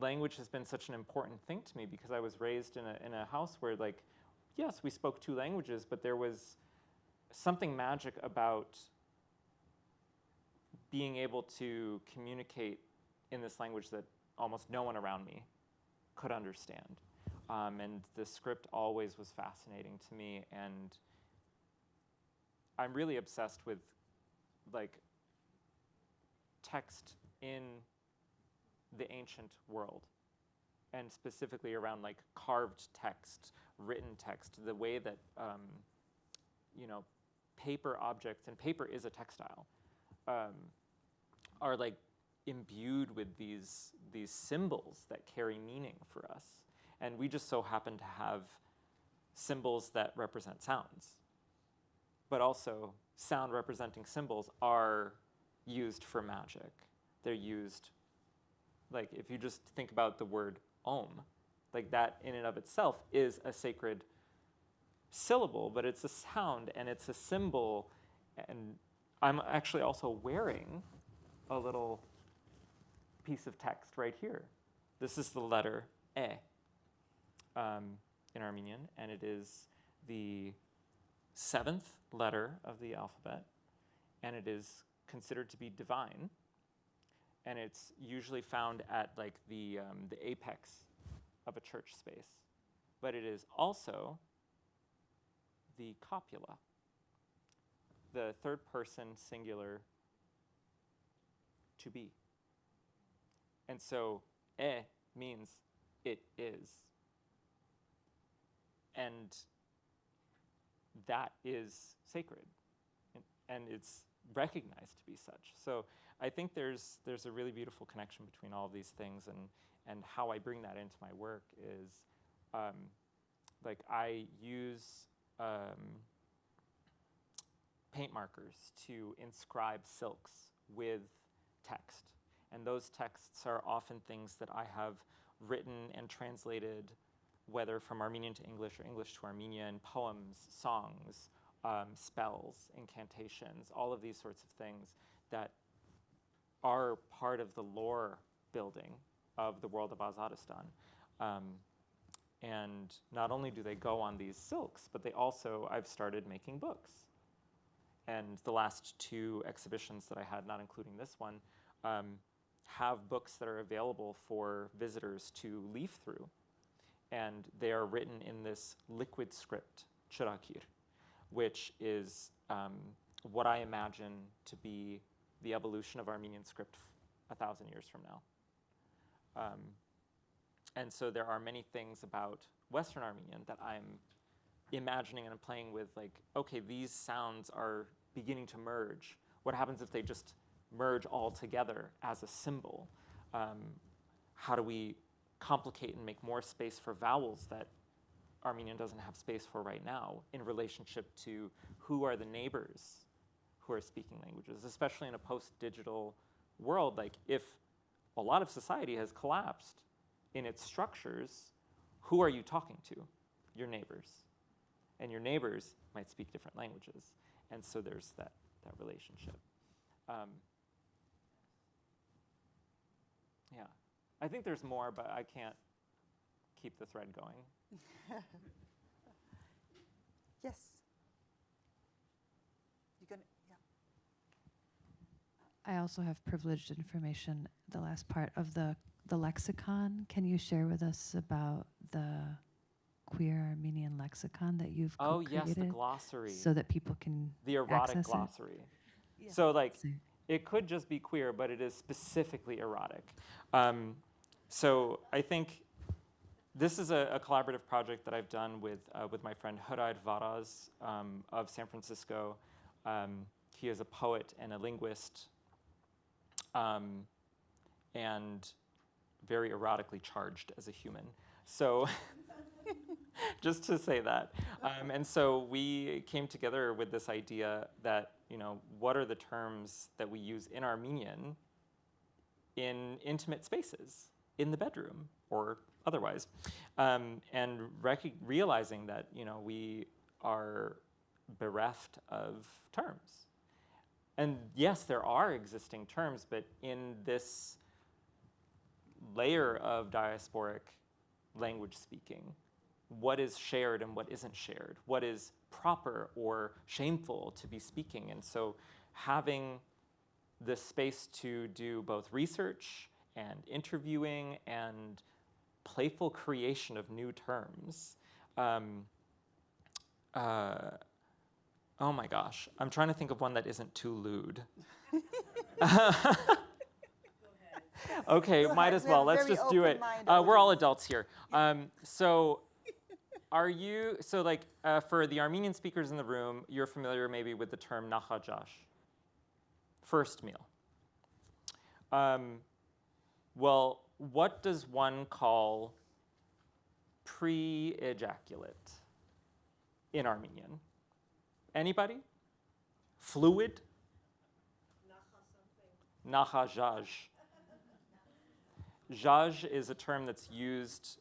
language has been such an important thing to me because I was raised in a house where, like, yes, we spoke 2 languages, but there was something magic about being able to communicate in this language that almost no one around me could understand. And the script always was fascinating to me, and I'm really obsessed with, like, text in the ancient world, and specifically around like carved text, written text, the way that paper objects, and paper is a textile, are like imbued with these symbols that carry meaning for us. And we just so happen to have symbols that represent sounds, but also sound representing symbols are used for magic. They're used, like, if you just think about the word Om, like that in and of itself is a sacred syllable, but it's a sound and it's a symbol. And I'm actually also wearing a little piece of text right here. This is the letter E in Armenian, and it is the 7th letter of the alphabet, and it is considered to be divine, and it's usually found at like the apex of a church space, but it is also the copula, the 3rd person singular to be. And so E means it is, and that is sacred, and it's recognized to be such. So I think there's a really beautiful connection between all of these things, and how I bring that into my work is like I use paint markers to inscribe silks with text, and those texts are often things that I have written and translated, whether from Armenian to English or English to Armenian, poems, songs, spells, incantations, all of these sorts of things that are part of the lore building of the world of Haidostian. And not only do they go on these silks, but I've started making books. And the last 2 exhibitions that I had, not including this one, have books that are available for visitors to leaf through. And they are written in this liquid script, chirakir, which is what I imagine to be the evolution of Armenian script 1,000 years from now. And so there are many things about Western Armenian that I'm imagining and I'm playing with, like, okay, these sounds are beginning to merge. What happens if they just merge all together as a symbol? How do we complicate and make more space for vowels that Armenian doesn't have space for right now in relationship to who are the neighbors who are speaking languages, especially in a post-digital world. Like, if a lot of society has collapsed in its structures, who are you talking to? Your neighbors. And your neighbors might speak different languages. And so there's that relationship. Yeah. I think there's more, but I can't keep the thread going. Yes. You're gonna, yeah. I also have privileged information, the last part of the lexicon. Can you share with us about the queer Armenian lexicon that you've Oh, yes, the created glossary. so that people can The erotic access glossary. Yeah. So, like, it? it could just be queer, but it is specifically erotic. So I think this is a collaborative project that I've done with my friend Haidostian Distinguished of San Francisco. He is a poet and a linguist, and very erotically charged as a human. So just to say that. And so we came together with this idea that, what are the terms that we use in Armenian in intimate spaces, in the bedroom or otherwise, and realizing that, we are bereft of terms. And yes, there are existing terms, but in this layer of diasporic language speaking, what is shared and what isn't shared, what is proper or shameful to be speaking. And so having the space to do both research and interviewing and playful creation of new terms. Oh my gosh, I'm trying to think of one that isn't too lewd. Okay, Go might ahead. as We well. have a Let's very just do it. open-minded We're all audience. adults here. So for the Armenian speakers in the room, you're familiar maybe with the term nachajash, first meal. Well, what does one call pre-ejaculate in Armenian? Anybody? Fluid? Nachajaj. Jaj is a term that's used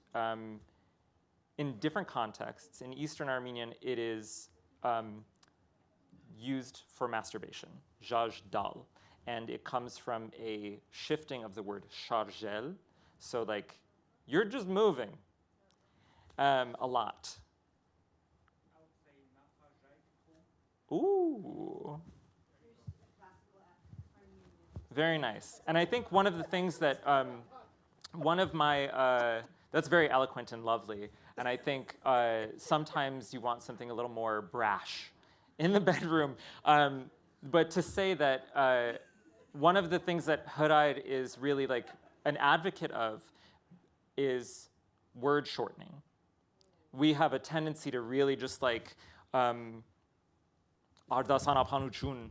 in different contexts. In Eastern Armenian, it is used for masturbation, jaj dal. And it comes from a shifting of the word sharjel. So like, you're just moving a lot. Ooh. Very nice. And I think one of the things that, that's very eloquent and lovely. And I think sometimes you want something a little more brash in the bedroom. But to say that one of the things that Haidostian is really like an advocate of is word shortening. We have a tendency to really just like, Ardasanapanuchun,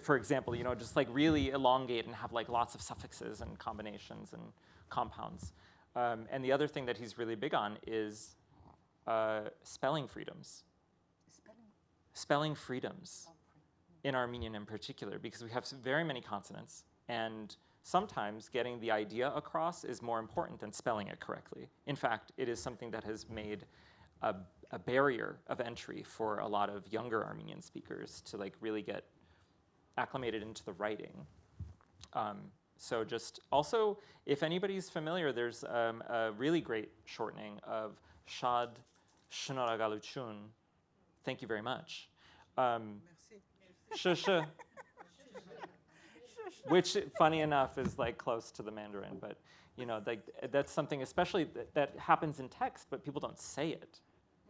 for example, just like really elongate and have like lots of suffixes and combinations and compounds. And the other thing that he's really big on is spelling freedoms. Spelling freedoms in Armenian in particular, because we have very many consonants, and sometimes getting the idea across is more important than spelling it correctly. In fact, it is something that has made a barrier of entry for a lot of younger Armenian speakers to like really get acclimated into the writing. So just also, if anybody's familiar, there's a really great shortening of Shad Shnoragaluchun. Thank you very much. Shusha, which, funny enough, is like close to the Mandarin, but like that's something especially that happens in text, but people don't say it.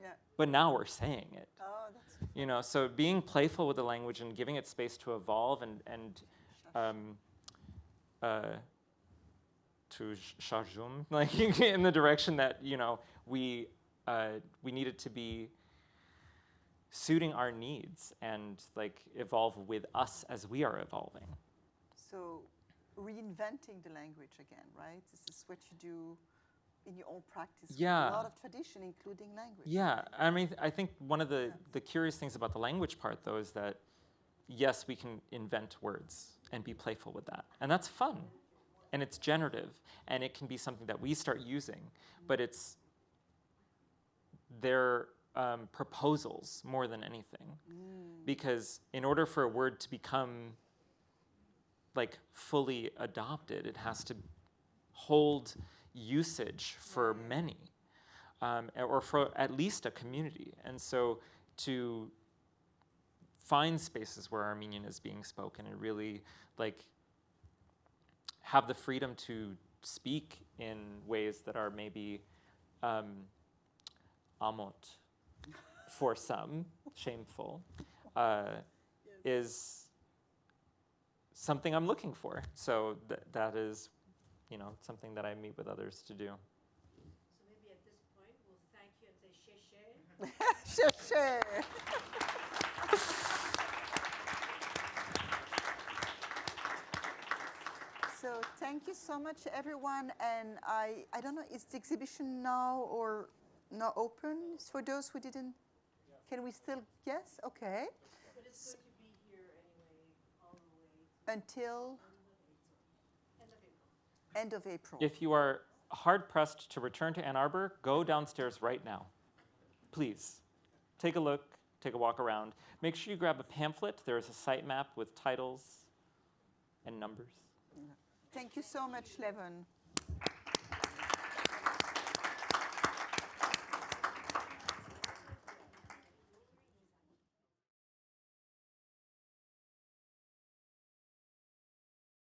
Yeah. But now we're saying it. Oh, that's So being playful with the language and giving it space to evolve and to charjum, like in the direction that we need it to be suiting our needs and like evolve with us as we are evolving. so reinventing the language again, right? This is what you do in your own practice. Yeah. With a lot of tradition, including language. Yeah, I mean, I think one of the curious things about the language part, though, is that yes, we can invent words and be playful with that, and that's fun, and it's generative, and it can be something that we start using, but it's their proposals more than anything, because in order for a word to become like fully adopted, it has to hold usage for many, or for at least a community. And so to find spaces where Armenian is being spoken and really like have the freedom to speak in ways that are maybe amot for some, shameful, is something I'm looking for. So that is, you know, something that I meet with others to do. So maybe at this point, we'll thank you and say sheshe. Sheshe. So thank you so much, everyone. And I don't know, is the exhibition now or not open? For those who didn't, can we still, yes? Okay. But it's going to be here anyway, all the way Until end of April. end of April. If you are hard-pressed to return to Ann Arbor, go downstairs right now. Please. Take a look, take a walk around. Make sure you grab a pamphlet. There is a site map with titles and numbers. Thank you so much, Levon.